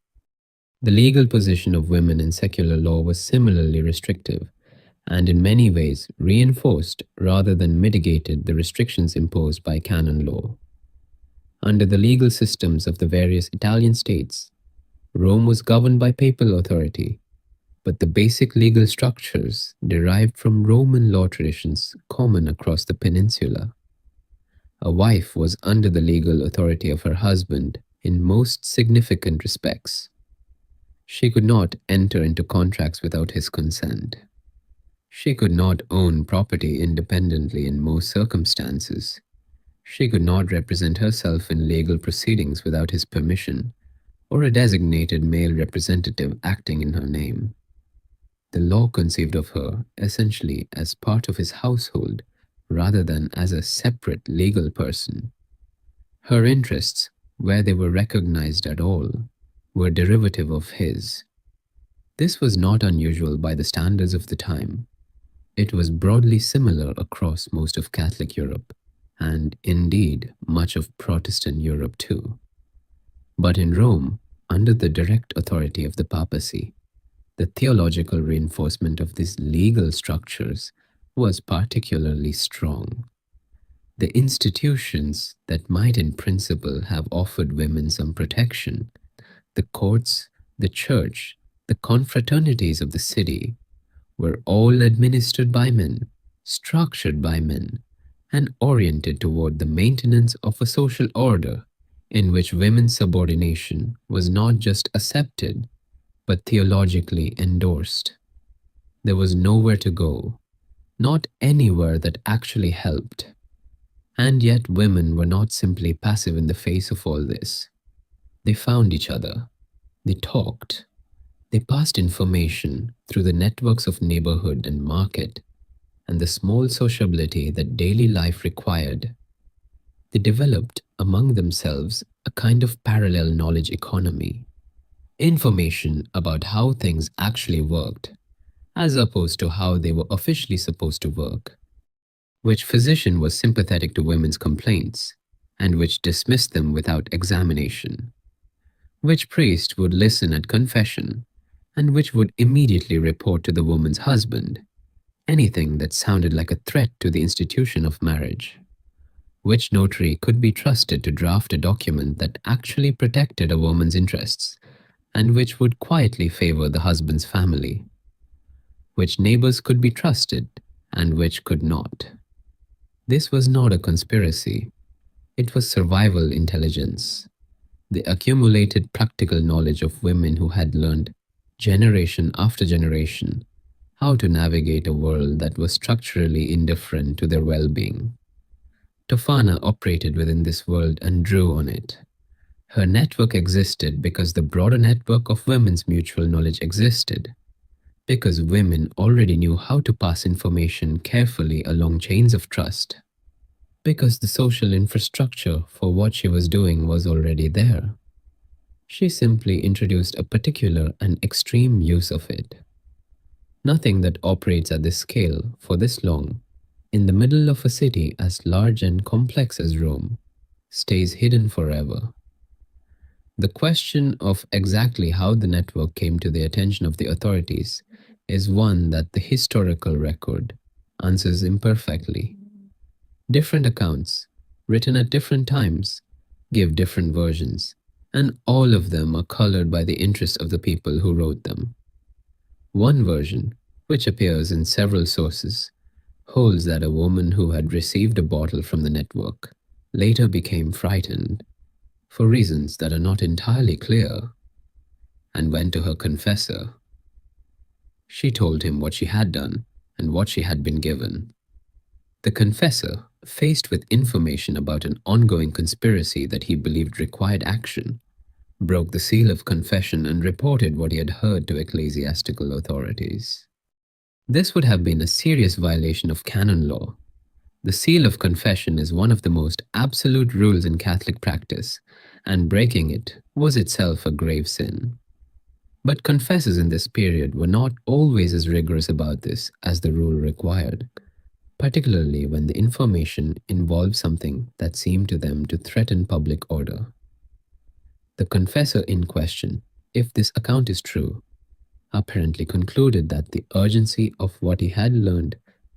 Speaker 1: The legal position of women in secular law was similarly restrictive, and in many ways reinforced rather than mitigated the restrictions imposed by canon law. Under the legal systems of the various Italian states, Rome was governed by papal authority, but the basic legal structures derived from Roman law traditions common across the peninsula. A wife was under the legal authority of her husband in most significant respects. She could not enter into contracts without his consent. She could not own property independently in most circumstances. She could not represent herself in legal proceedings without his permission or a designated male representative acting in her name. The law conceived of her essentially as part of his household rather than as a separate legal person. Her interests, where they were recognized at all, were derivative of his. This was not unusual by the standards of the time. It was broadly similar across most of Catholic Europe, and indeed much of Protestant Europe too. But in Rome, under the direct authority of the papacy, the theological reinforcement of these legal structures was particularly strong. The institutions that might in principle have offered women some protection, the courts, the church, the confraternities of the city, were all administered by men, structured by men, and oriented toward the maintenance of a social order in which women's subordination was not just accepted, but theologically endorsed. There was nowhere to go, not anywhere that actually helped. And yet women were not simply passive in the face of all this. They found each other. They talked. They passed information through the networks of neighborhood and market and the small sociability that daily life required. They developed among themselves a kind of parallel knowledge economy, information about how things actually worked, as opposed to how they were officially supposed to work. Which physician was sympathetic to women's complaints, and which dismissed them without examination? Which priest would listen at confession, and which would immediately report to the woman's husband anything that sounded like a threat to the institution of marriage? Which notary could be trusted to draft a document that actually protected a woman's interests, and which would quietly favor the husband's family? Which neighbors could be trusted, and which could not? This was not a conspiracy. It was survival intelligence, the accumulated practical knowledge of women who had learned, generation after generation, how to navigate a world that was structurally indifferent to their well-being. Tofana operated within this world and drew on it. Her network existed because the broader network of women's mutual knowledge existed, because women already knew how to pass information carefully along chains of trust, because the social infrastructure for what she was doing was already there. She simply introduced a particular and extreme use of it. Nothing that operates at this scale for this long, in the middle of a city as large and complex as Rome, stays hidden forever. The question of exactly how the network came to the attention of the authorities is one that the historical record answers imperfectly. Different accounts, written at different times, give different versions, and all of them are colored by the interest of the people who wrote them. One version, which appears in several sources, holds that a woman who had received a bottle from the network later became frightened, for reasons that are not entirely clear, and went to her confessor. She told him what she had done and what she had been given. The confessor, faced with information about an ongoing conspiracy that he believed required action, broke the seal of confession and reported what he had heard to ecclesiastical authorities. This would have been a serious violation of canon law. The seal of confession is one of the most absolute rules in Catholic practice, and breaking it was itself a grave sin. But confessors in this period were not always as rigorous about this as the rule required, particularly when the information involved something that seemed to them to threaten public order. The confessor in question, if this account is true, apparently concluded that the urgency of what he had learned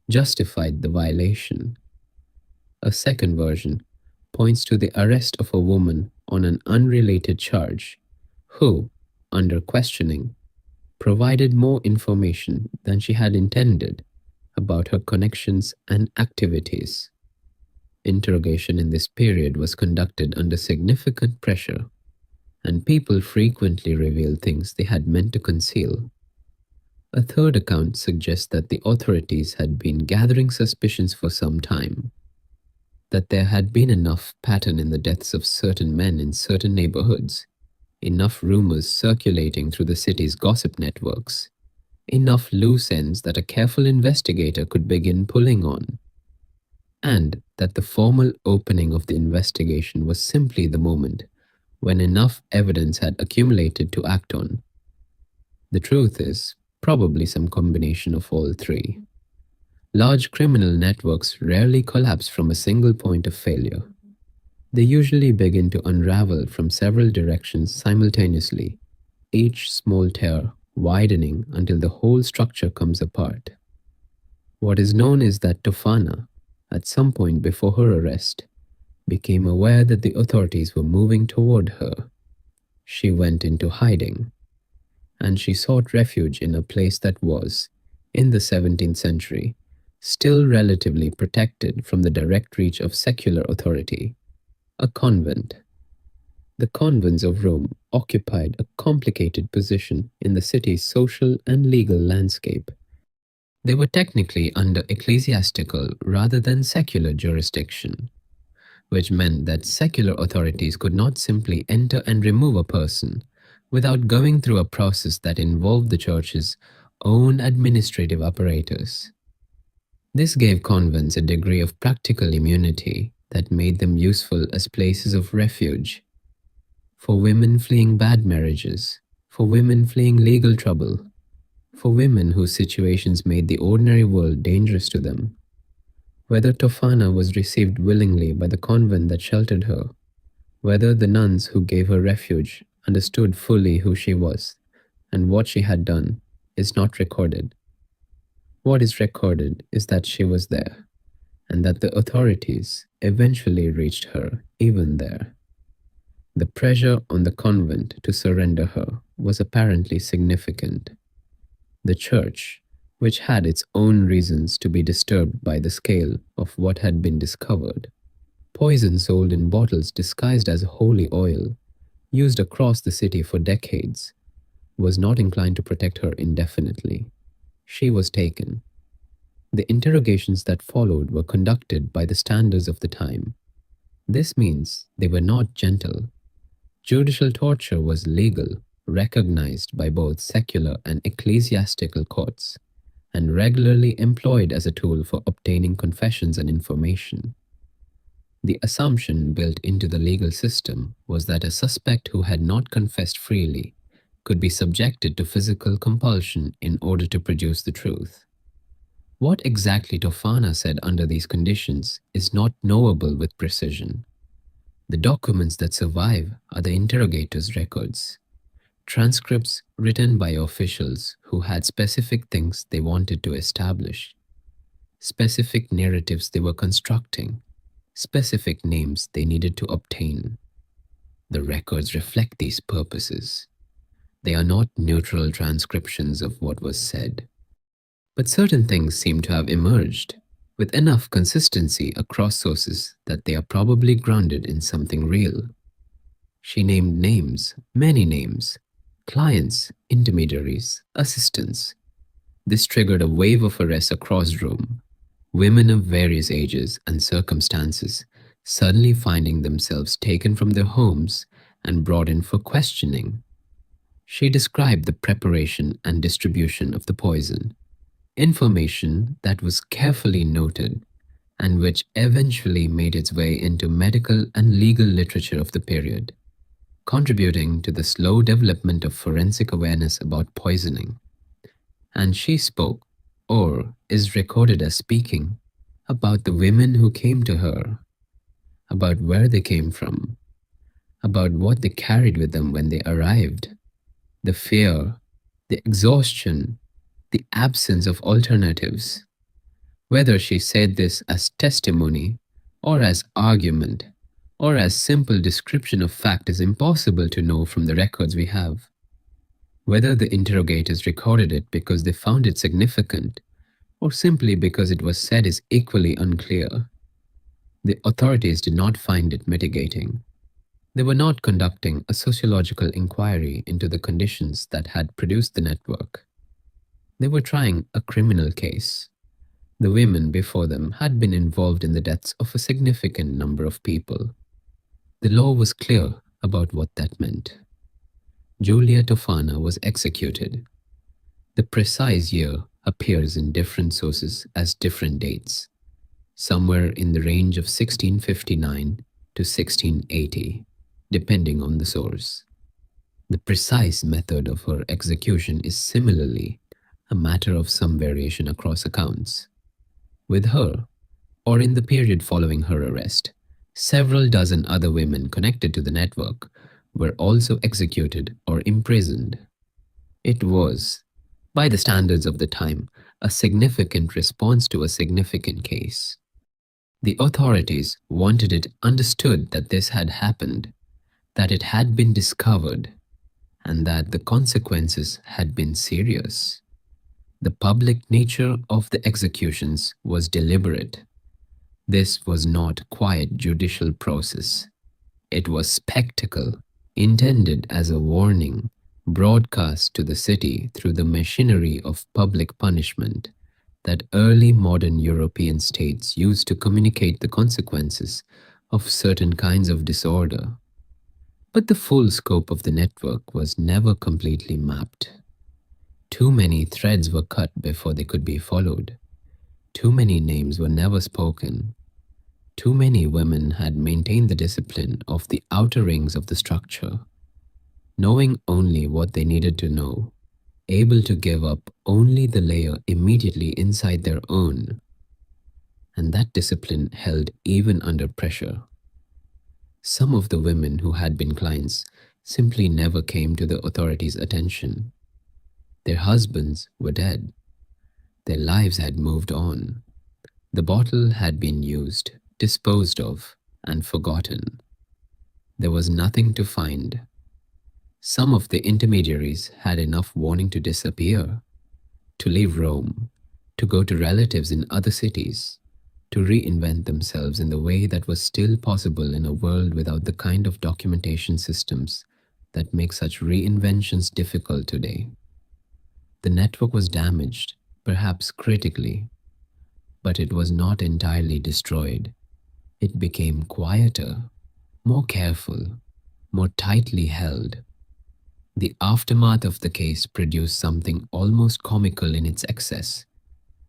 Speaker 1: justified the violation. A second version points to the arrest of a woman on an unrelated charge, who, under questioning, provided more information than she had intended about her connections and activities. Interrogation in this period was conducted under significant pressure, and people frequently revealed things they had meant to conceal. A third account suggests that the authorities had been gathering suspicions for some time, that there had been enough pattern in the deaths of certain men in certain neighborhoods, enough rumors circulating through the city's gossip networks, enough loose ends that a careful investigator could begin pulling on, and that the formal opening of the investigation was simply the moment when enough evidence had accumulated to act on. The truth is probably some combination of all three. Large criminal networks rarely collapse from a single point of failure. They usually begin to unravel from several directions simultaneously, each small tear widening until the whole structure comes apart. What is known is that Tofana, at some point before her arrest, became aware that the authorities were moving toward her. She went into hiding, and she sought refuge in a place that was, in the 17th century, still relatively protected from the direct reach of secular authority, a convent. The convents of Rome occupied a complicated position in the city's social and legal landscape. They were technically under ecclesiastical rather than secular jurisdiction, which meant that secular authorities could not simply enter and remove a person without going through a process that involved the church's own administrative apparatus. This gave convents a degree of practical immunity that made them useful as places of refuge for women fleeing bad marriages, for women fleeing legal trouble, for women whose situations made the ordinary world dangerous to them. Whether Tofana was received willingly by the convent that sheltered her, whether the nuns who gave her refuge understood fully who she was and what she had done, is not recorded. What is recorded is that she was there, and that the authorities eventually reached her even there. The pressure on the convent to surrender her was apparently significant. The church, which had its own reasons to be disturbed by the scale of what had been discovered, poison sold in bottles disguised as holy oil, used across the city for decades, was not inclined to protect her indefinitely. She was taken. The interrogations that followed were conducted by the standards of the time. This means they were not gentle. Judicial torture was legal, recognized by both secular and ecclesiastical courts, and regularly employed as a tool for obtaining confessions and information. The assumption built into the legal system was that a suspect who had not confessed freely could be subjected to physical compulsion in order to produce the truth. What exactly Tofana said under these conditions is not knowable with precision. The documents that survive are the interrogator's records, transcripts written by officials who had specific things they wanted to establish, specific narratives they were constructing, specific names they needed to obtain. The records reflect these purposes. They are not neutral transcriptions of what was said. But certain things seem to have emerged with enough consistency across sources that they are probably grounded in something real. She named names, many names, clients, intermediaries, assistants. This triggered a wave of arrests across Rome, women of various ages and circumstances suddenly finding themselves taken from their homes and brought in for questioning. She described the preparation and distribution of the poison, information that was carefully noted and which eventually made its way into medical and legal literature of the period, contributing to the slow development of forensic awareness about poisoning. And she spoke, or is recorded as speaking, about the women who came to her, about where they came from, about what they carried with them when they arrived, the fear, the exhaustion, the absence of alternatives. Whether she said this as testimony, or as argument, or as simple description of fact is impossible to know from the records we have. Whether the interrogators recorded it because they found it significant, or simply because it was said is equally unclear. The authorities did not find it mitigating. They were not conducting a sociological inquiry into the conditions that had produced the network. They were trying a criminal case. The women before them had been involved in the deaths of a significant number of people. The law was clear about what that meant. Giulia Tofana was executed. The precise year appears in different sources as different dates, somewhere in the range of 1659 to 1680, depending on the source. The precise method of her execution is similarly a matter of some variation across accounts. With her, or in the period following her arrest, several dozen other women connected to the network were also executed or imprisoned. It was, by the standards of the time, a significant response to a significant case. The authorities wanted it understood that this had happened, that it had been discovered, and that the consequences had been serious. The public nature of the executions was deliberate. This was not quiet judicial process. It was spectacle, intended as a warning, broadcast to the city through the machinery of public punishment that early modern European states used to communicate the consequences of certain kinds of disorder. But the full scope of the network was never completely mapped. Too many threads were cut before they could be followed. Too many names were never spoken. Too many women had maintained the discipline of the outer rings of the structure, knowing only what they needed to know, able to give up only the layer immediately inside their own. And that discipline held even under pressure. Some of the women who had been clients simply never came to the authorities' attention. Their husbands were dead. Their lives had moved on. The bottle had been used, disposed of, and forgotten. There was nothing to find. Some of the intermediaries had enough warning to disappear, to leave Rome, to go to relatives in other cities, to reinvent themselves in the way that was still possible in a world without the kind of documentation systems that make such reinventions difficult today. The network was damaged, perhaps critically, but it was not entirely destroyed. It became quieter, more careful, more tightly held. The aftermath of the case produced something almost comical in its excess,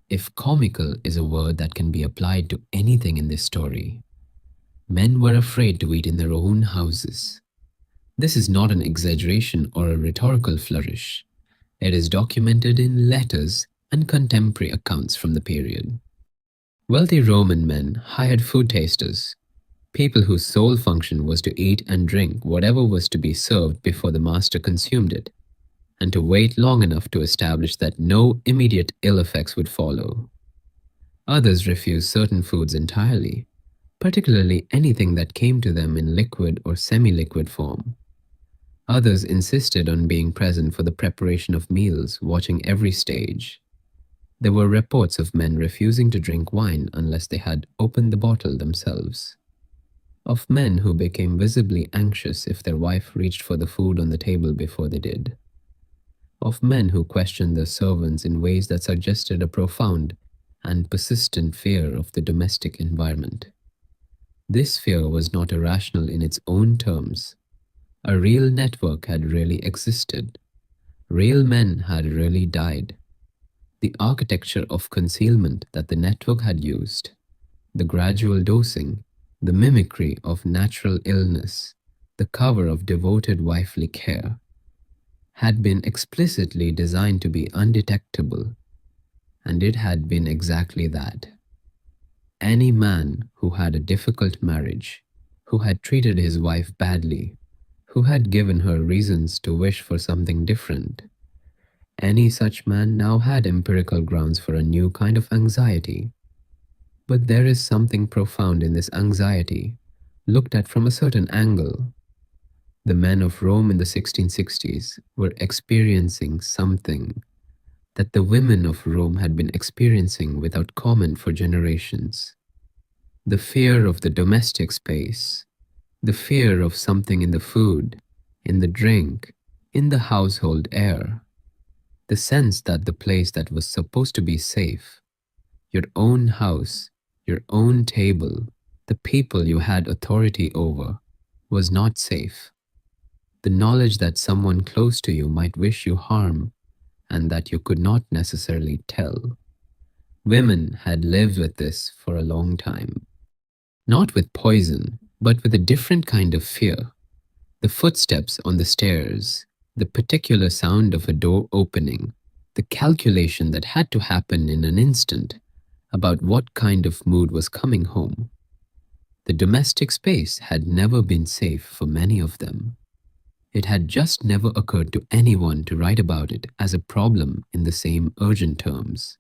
Speaker 1: if comical is a word that can be applied to anything in this story. Men were afraid to eat in their own houses. This is not an exaggeration or a rhetorical flourish. It is documented in letters and contemporary accounts from the period. Wealthy Roman men hired food tasters, people whose sole function was to eat and drink whatever was to be served before the master consumed it, and to wait long enough to establish that no immediate ill effects would follow. Others refused certain foods entirely, particularly anything that came to them in liquid or semi-liquid form. Others insisted on being present for the preparation of meals, watching every stage. There were reports of men refusing to drink wine unless they had opened the bottle themselves, of men who became visibly anxious if their wife reached for the food on the table before they did, of men who questioned their servants in ways that suggested a profound and persistent fear of the domestic environment. This fear was not irrational in its own terms. A real network had really existed. Real men had really died. The architecture of concealment that the network had used, the gradual dosing, the mimicry of natural illness, the cover of devoted wifely care, had been explicitly designed to be undetectable, and it had been exactly that. Any man who had a difficult marriage, who had treated his wife badly, who had given her reasons to wish for something different, any such man now had empirical grounds for a new kind of anxiety. But there is something profound in this anxiety, looked at from a certain angle. The men of Rome in the 1660s were experiencing something that the women of Rome had been experiencing without comment for generations. The fear of the domestic space, the fear of something in the food, in the drink, in the household air, the sense that the place that was supposed to be safe, your own house, your own table, the people you had authority over, was not safe. The knowledge that someone close to you might wish you harm and that you could not necessarily tell. Women had lived with this for a long time. Not with poison, but with a different kind of fear. The footsteps on the stairs, the particular sound of a door opening, the calculation that had to happen in an instant about what kind of mood was coming home. The domestic space had never been safe for many of them. It had just never occurred to anyone to write about it as a problem in the same urgent terms.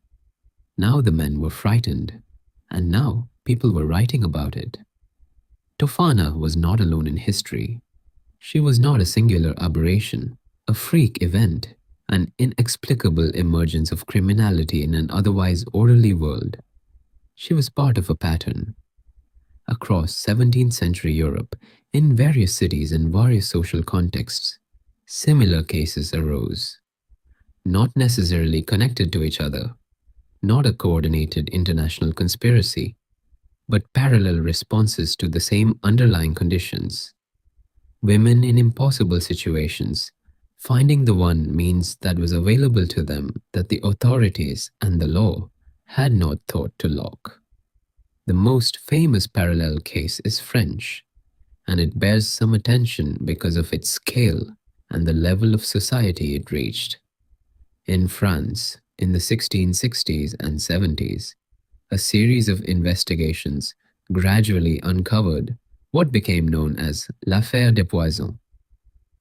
Speaker 1: Now the men were frightened, and now people were writing about it. Tofana was not alone in history. She was not a singular aberration, a freak event, an inexplicable emergence of criminality in an otherwise orderly world. She was part of a pattern. Across 17th century Europe, in various cities and various social contexts, similar cases arose, not necessarily connected to each other, not a coordinated international conspiracy, but parallel responses to the same underlying conditions. Women in impossible situations, finding the one means that was available to them that the authorities and the law had not thought to lock. The most famous parallel case is French, and it bears some attention because of its scale and the level of society it reached. In France, in the 1660s and 70s, a series of investigations gradually uncovered what became known as l'affaire des poisons,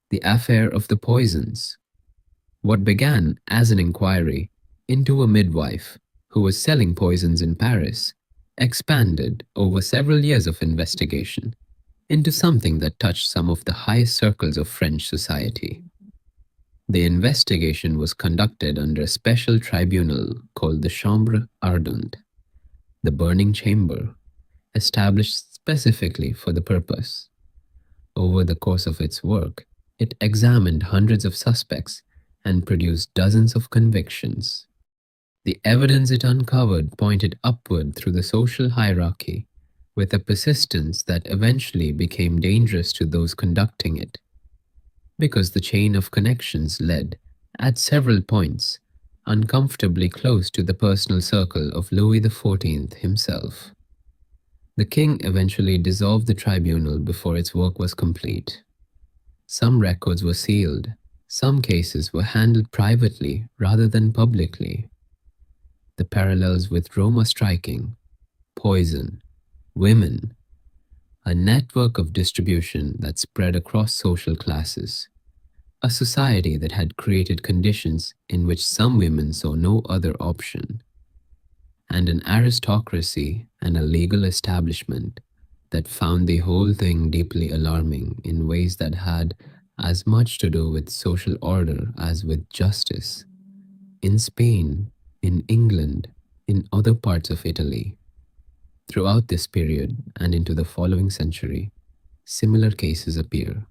Speaker 1: the affair of the poisons. What began as an inquiry into a midwife who was selling poisons in Paris expanded over several years of investigation into something that touched some of the highest circles of French society. The investigation was conducted under a special tribunal called the Chambre Ardente, the burning chamber, established specifically for the purpose. Over the course of its work, it examined hundreds of suspects and produced dozens of convictions. The evidence it uncovered pointed upward through the social hierarchy with a persistence that eventually became dangerous to those conducting it, because the chain of connections led, at several points, uncomfortably close to the personal circle of Louis XIV himself. The king eventually dissolved the tribunal before its work was complete. Some records were sealed. Some cases were handled privately rather than publicly. The parallels with Rome are striking. Poison, women, a network of distribution that spread across social classes. A society that had created conditions in which some women saw no other option, and an aristocracy and a legal establishment that found the whole thing deeply alarming in ways that had as much to do with social order as with justice. In Spain, in England, in other parts of Italy, throughout this period and into the following century, similar cases appear.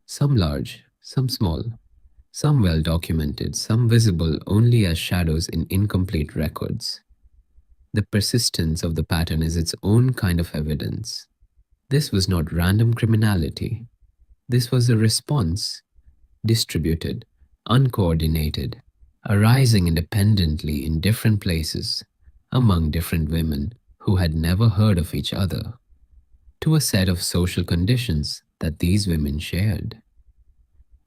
Speaker 1: Some large, some small, some well documented, some visible only as shadows in incomplete records. The persistence of the pattern is its own kind of evidence. This was not random criminality. This was a response, distributed, uncoordinated, arising independently in different places, among different women who had never heard of each other, to a set of social conditions that these women shared.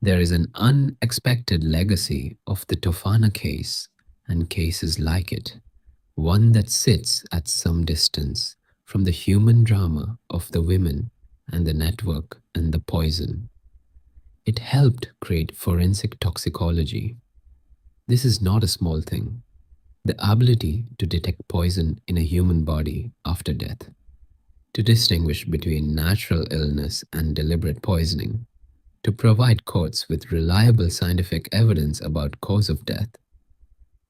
Speaker 1: There is an unexpected legacy of the Tofana case and cases like it, one that sits at some distance from the human drama of the women and the network and the poison. It helped create forensic toxicology. This is not a small thing. The ability to detect poison in a human body after death, to distinguish between natural illness and deliberate poisoning, to provide courts with reliable scientific evidence about cause of death.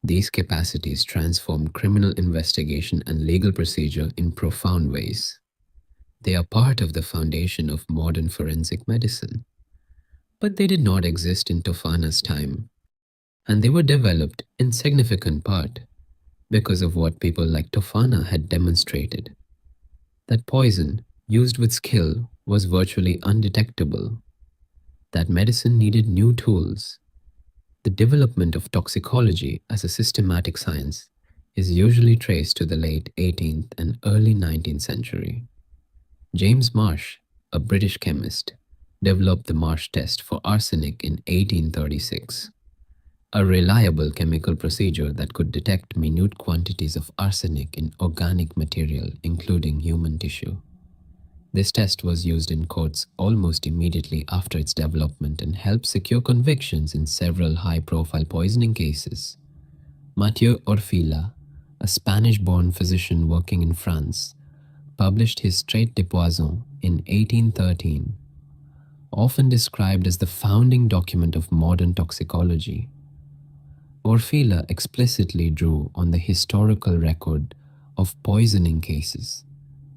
Speaker 1: These capacities transform criminal investigation and legal procedure in profound ways. They are part of the foundation of modern forensic medicine. But they did not exist in Tofana's time, and they were developed in significant part because of what people like Tofana had demonstrated, that poison used with skill was virtually undetectable, that medicine needed new tools. The development of toxicology as a systematic science is usually traced to the late 18th and early 19th century. James Marsh, a British chemist, developed the Marsh test for arsenic in 1836, a reliable chemical procedure that could detect minute quantities of arsenic in organic material, including human tissue. This test was used in courts almost immediately after its development and helped secure convictions in several high-profile poisoning cases. Mathieu Orfila, a Spanish-born physician working in France, published his Traité de Poison in 1813, often described as the founding document of modern toxicology. Orfila explicitly drew on the historical record of poisoning cases,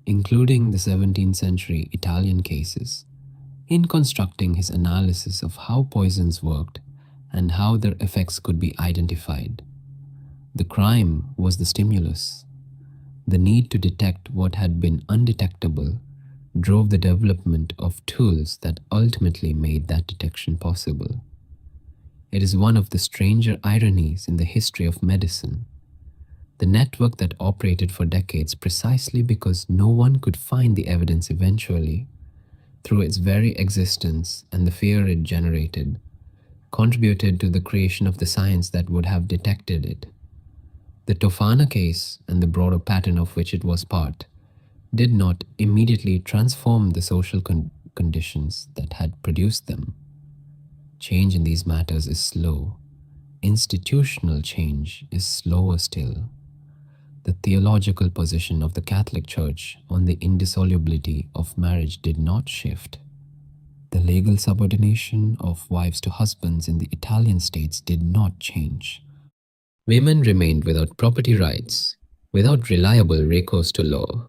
Speaker 1: including the 17th century Italian cases, in constructing his analysis of how poisons worked and how their effects could be identified. The crime was the stimulus. The need to detect what had been undetectable drove the development of tools that ultimately made that detection possible. It is one of the stranger ironies in the history of medicine. The network that operated for decades precisely because no one could find the evidence eventually, through its very existence and the fear it generated, contributed to the creation of the science that would have detected it. The Tofana case, and the broader pattern of which it was part, did not immediately transform the social conditions that had produced them. Change in these matters is slow. Institutional change is slower still. The theological position of the Catholic Church on the indissolubility of marriage did not shift. The legal subordination of wives to husbands in the Italian states did not change. Women remained without property rights, without reliable recourse to law,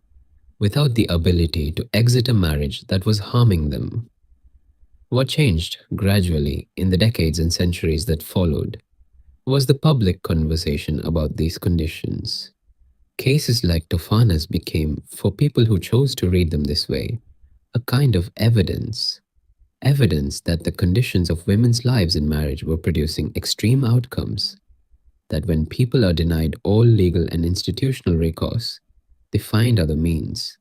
Speaker 1: without the ability to exit a marriage that was harming them. What changed gradually in the decades and centuries that followed was the public conversation about these conditions. Cases like Tofana's became, for people who chose to read them this way, a kind of evidence. Evidence that the conditions of women's lives in marriage were producing extreme outcomes, that when people are denied all legal and institutional recourse, they find other means.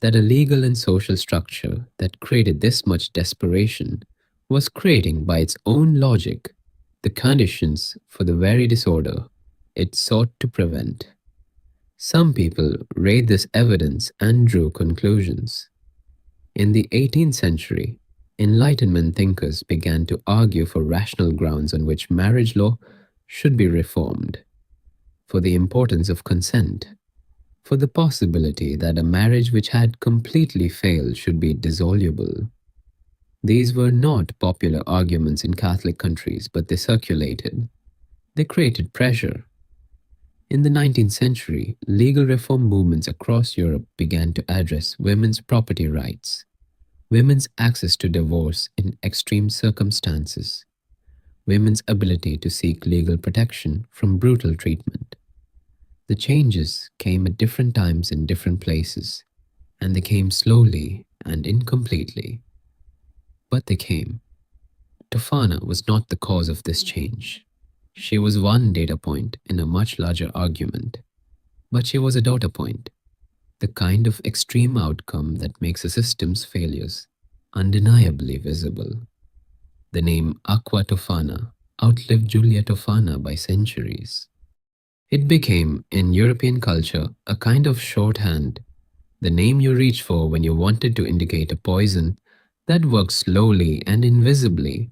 Speaker 1: that a legal and social structure that created this much desperation was creating by its own logic the conditions for the very disorder it sought to prevent. Some people read this evidence and drew conclusions. In the 18th century, Enlightenment thinkers began to argue for rational grounds on which marriage law should be reformed, for the importance of consent, for the possibility that a marriage which had completely failed should be dissoluble. These were not popular arguments in Catholic countries, but they circulated. They created pressure. In the 19th century, legal reform movements across Europe began to address women's property rights, women's access to divorce in extreme circumstances, women's ability to seek legal protection from brutal treatment. The changes came at different times in different places, and they came slowly and incompletely. But they came. Tofana was not the cause of this change. She was one data point in a much larger argument, but she was a data point, the kind of extreme outcome that makes a system's failures undeniably visible. The name Aqua Tofana outlived Giulia Tofana by centuries. It became, in European culture, a kind of shorthand, the name you reach for when you wanted to indicate a poison that worked slowly and invisibly,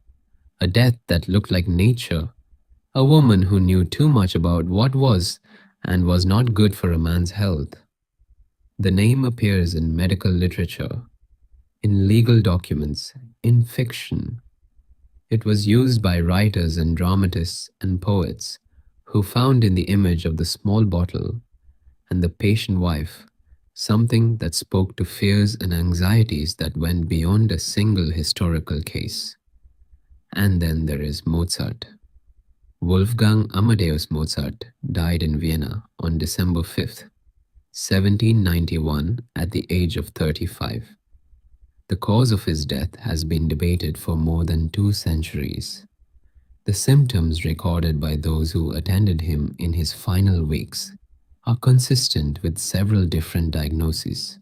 Speaker 1: a death that looked like nature, a woman who knew too much about what was and was not good for a man's health. The name appears in medical literature, in legal documents, in fiction. It was used by writers and dramatists and poets who found in the image of the small bottle and the patient wife something that spoke to fears and anxieties that went beyond a single historical case. And then there is Mozart. Wolfgang Amadeus Mozart died in Vienna on December 5th, 1791, at the age of 35. The cause of his death has been debated for more than 2 centuries. The symptoms recorded by those who attended him in his final weeks are consistent with several different diagnoses.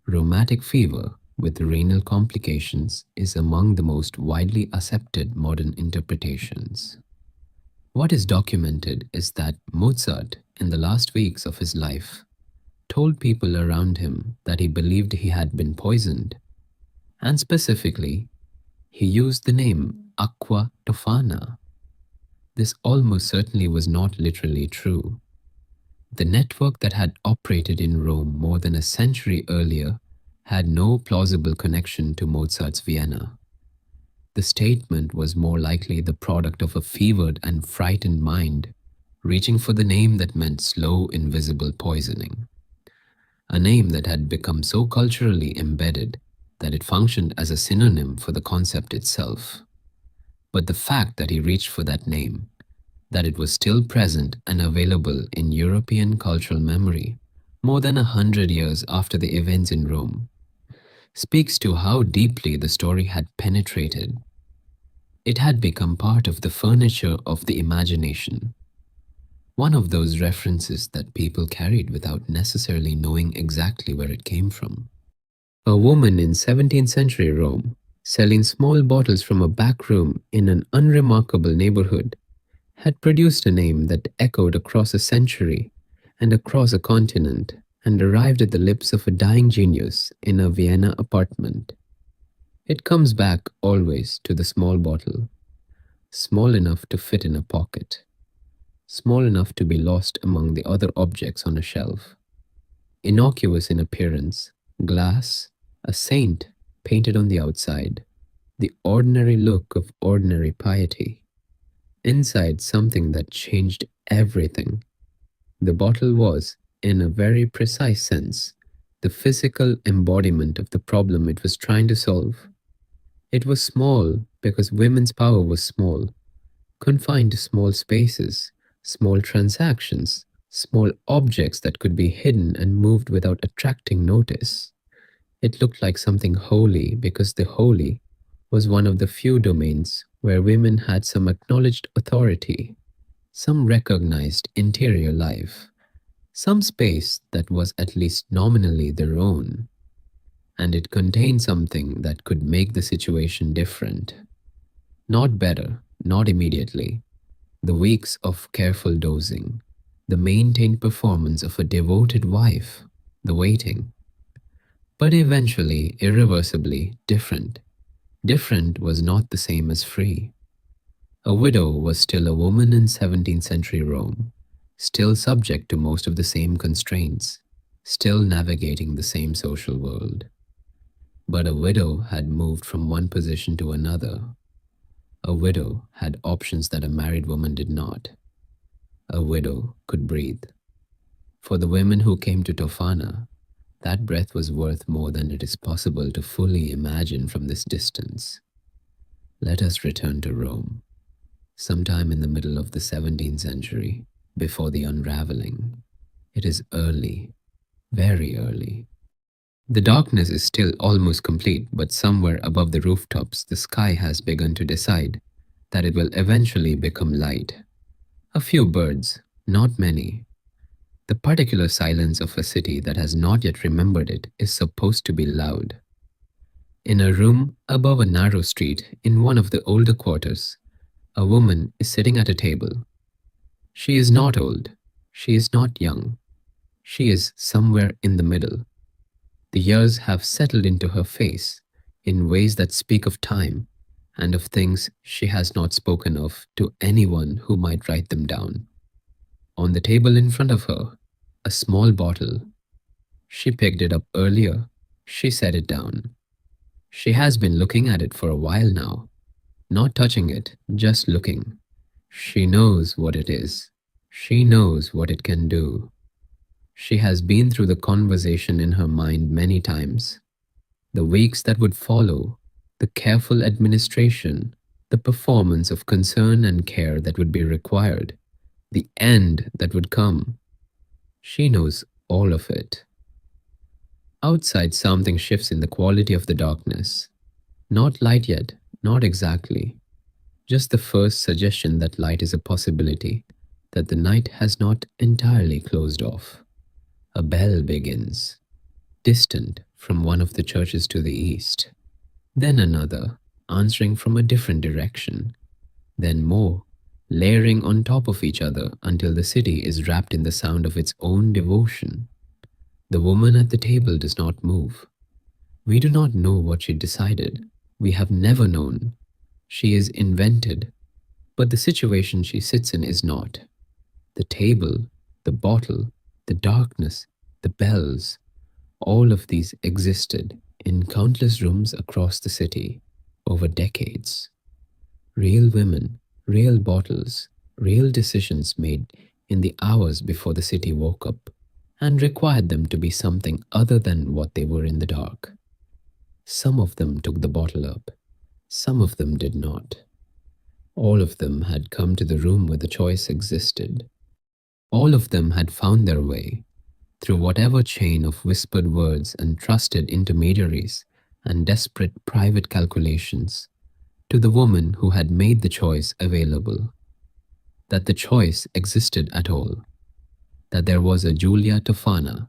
Speaker 1: Rheumatic fever with renal complications is among the most widely accepted modern interpretations. What is documented is that Mozart, in the last weeks of his life, told people around him that he believed he had been poisoned, and specifically, he used the name Aqua Tofana. This almost certainly was not literally true. The network that had operated in Rome more than a century earlier had no plausible connection to Mozart's Vienna. The statement was more likely the product of a fevered and frightened mind, reaching for the name that meant slow, invisible poisoning. A name that had become so culturally embedded that it functioned as a synonym for the concept itself. But the fact that he reached for that name, that it was still present and available in European cultural memory more than 100 years after the events in Rome, speaks to how deeply the story had penetrated. It had become part of the furniture of the imagination, one of those references that people carried without necessarily knowing exactly where it came from. A woman in 17th century Rome, selling small bottles from a back room in an unremarkable neighborhood, had produced a name that echoed across a century and across a continent and arrived at the lips of a dying genius in a Vienna apartment. It comes back always to the small bottle, small enough to fit in a pocket, small enough to be lost among the other objects on a shelf. Innocuous in appearance, glass, a saint painted on the outside, the ordinary look of ordinary piety. Inside, something that changed everything. The bottle was, in a very precise sense, the physical embodiment of the problem it was trying to solve. It was small because women's power was small, confined to small spaces, small transactions, small objects that could be hidden and moved without attracting notice. It looked like something holy because the holy was one of the few domains where women had some acknowledged authority, some recognized interior life, some space that was at least nominally their own. and it contained something that could make the situation different. Not better, not immediately. The weeks of careful dosing, the maintained performance of a devoted wife, the waiting. But eventually, irreversibly different. Different was not the same as free. A widow was still a woman in 17th century Rome, still subject to most of the same constraints, still navigating the same social world. But a widow had moved from one position to another. A widow had options that a married woman did not. A widow could breathe. For the women who came to Tofana, that breath was worth more than it is possible to fully imagine from this distance. Let us return to Rome, sometime in the middle of the 17th century, before the unraveling. It is early, very early. The darkness is still almost complete, but somewhere above the rooftops, the sky has begun to decide that it will eventually become light. A few birds, not many. The particular silence of a city that has not yet remembered it is supposed to be loud. In a room above a narrow street in one of the older quarters, a woman is sitting at a table. She is not old. She is not young. She is somewhere in the middle. The years have settled into her face in ways that speak of time and of things she has not spoken of to anyone who might write them down. On the table in front of her, a small bottle. She picked it up earlier. She set it down. She has been looking at it for a while now, not touching it, just looking. She knows what it is. She knows what it can do. She has been through the conversation in her mind many times. The weeks that would follow, the careful administration, the performance of concern and care that would be required, the end that would come. She knows all of it. Outside, something shifts in the quality of the darkness. Not light yet, not exactly. Just the first suggestion that light is a possibility, that the night has not entirely closed off. A bell begins, distant from one of the churches to the east. Then another, answering from a different direction. Then more, layering on top of each other until the city is wrapped in the sound of its own devotion. The woman at the table does not move. We do not know what she decided. We have never known. She is invented, but the situation she sits in is not. The table, the bottle, the darkness, the bells, all of these existed in countless rooms across the city over decades. Real women, real bottles, real decisions made in the hours before the city woke up and required them to be something other than what they were in the dark. Some of them took the bottle up, some of them did not. All of them had come to the room where the choice existed. All of them had found their way, through whatever chain of whispered words and trusted intermediaries and desperate private calculations, to the woman who had made the choice available. That the choice existed at all. That there was a Giulia Tofana.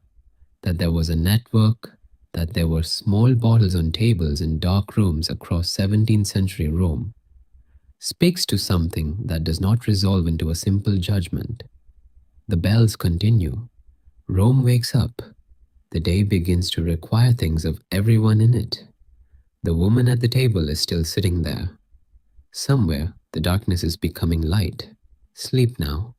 Speaker 1: That there was a network. That there were small bottles on tables in dark rooms across 17th century Rome, speaks to something that does not resolve into a simple judgment. The bells continue. Rome wakes up. The day begins to require things of everyone in it. The woman at the table is still sitting there. Somewhere, the darkness is becoming light. Sleep now.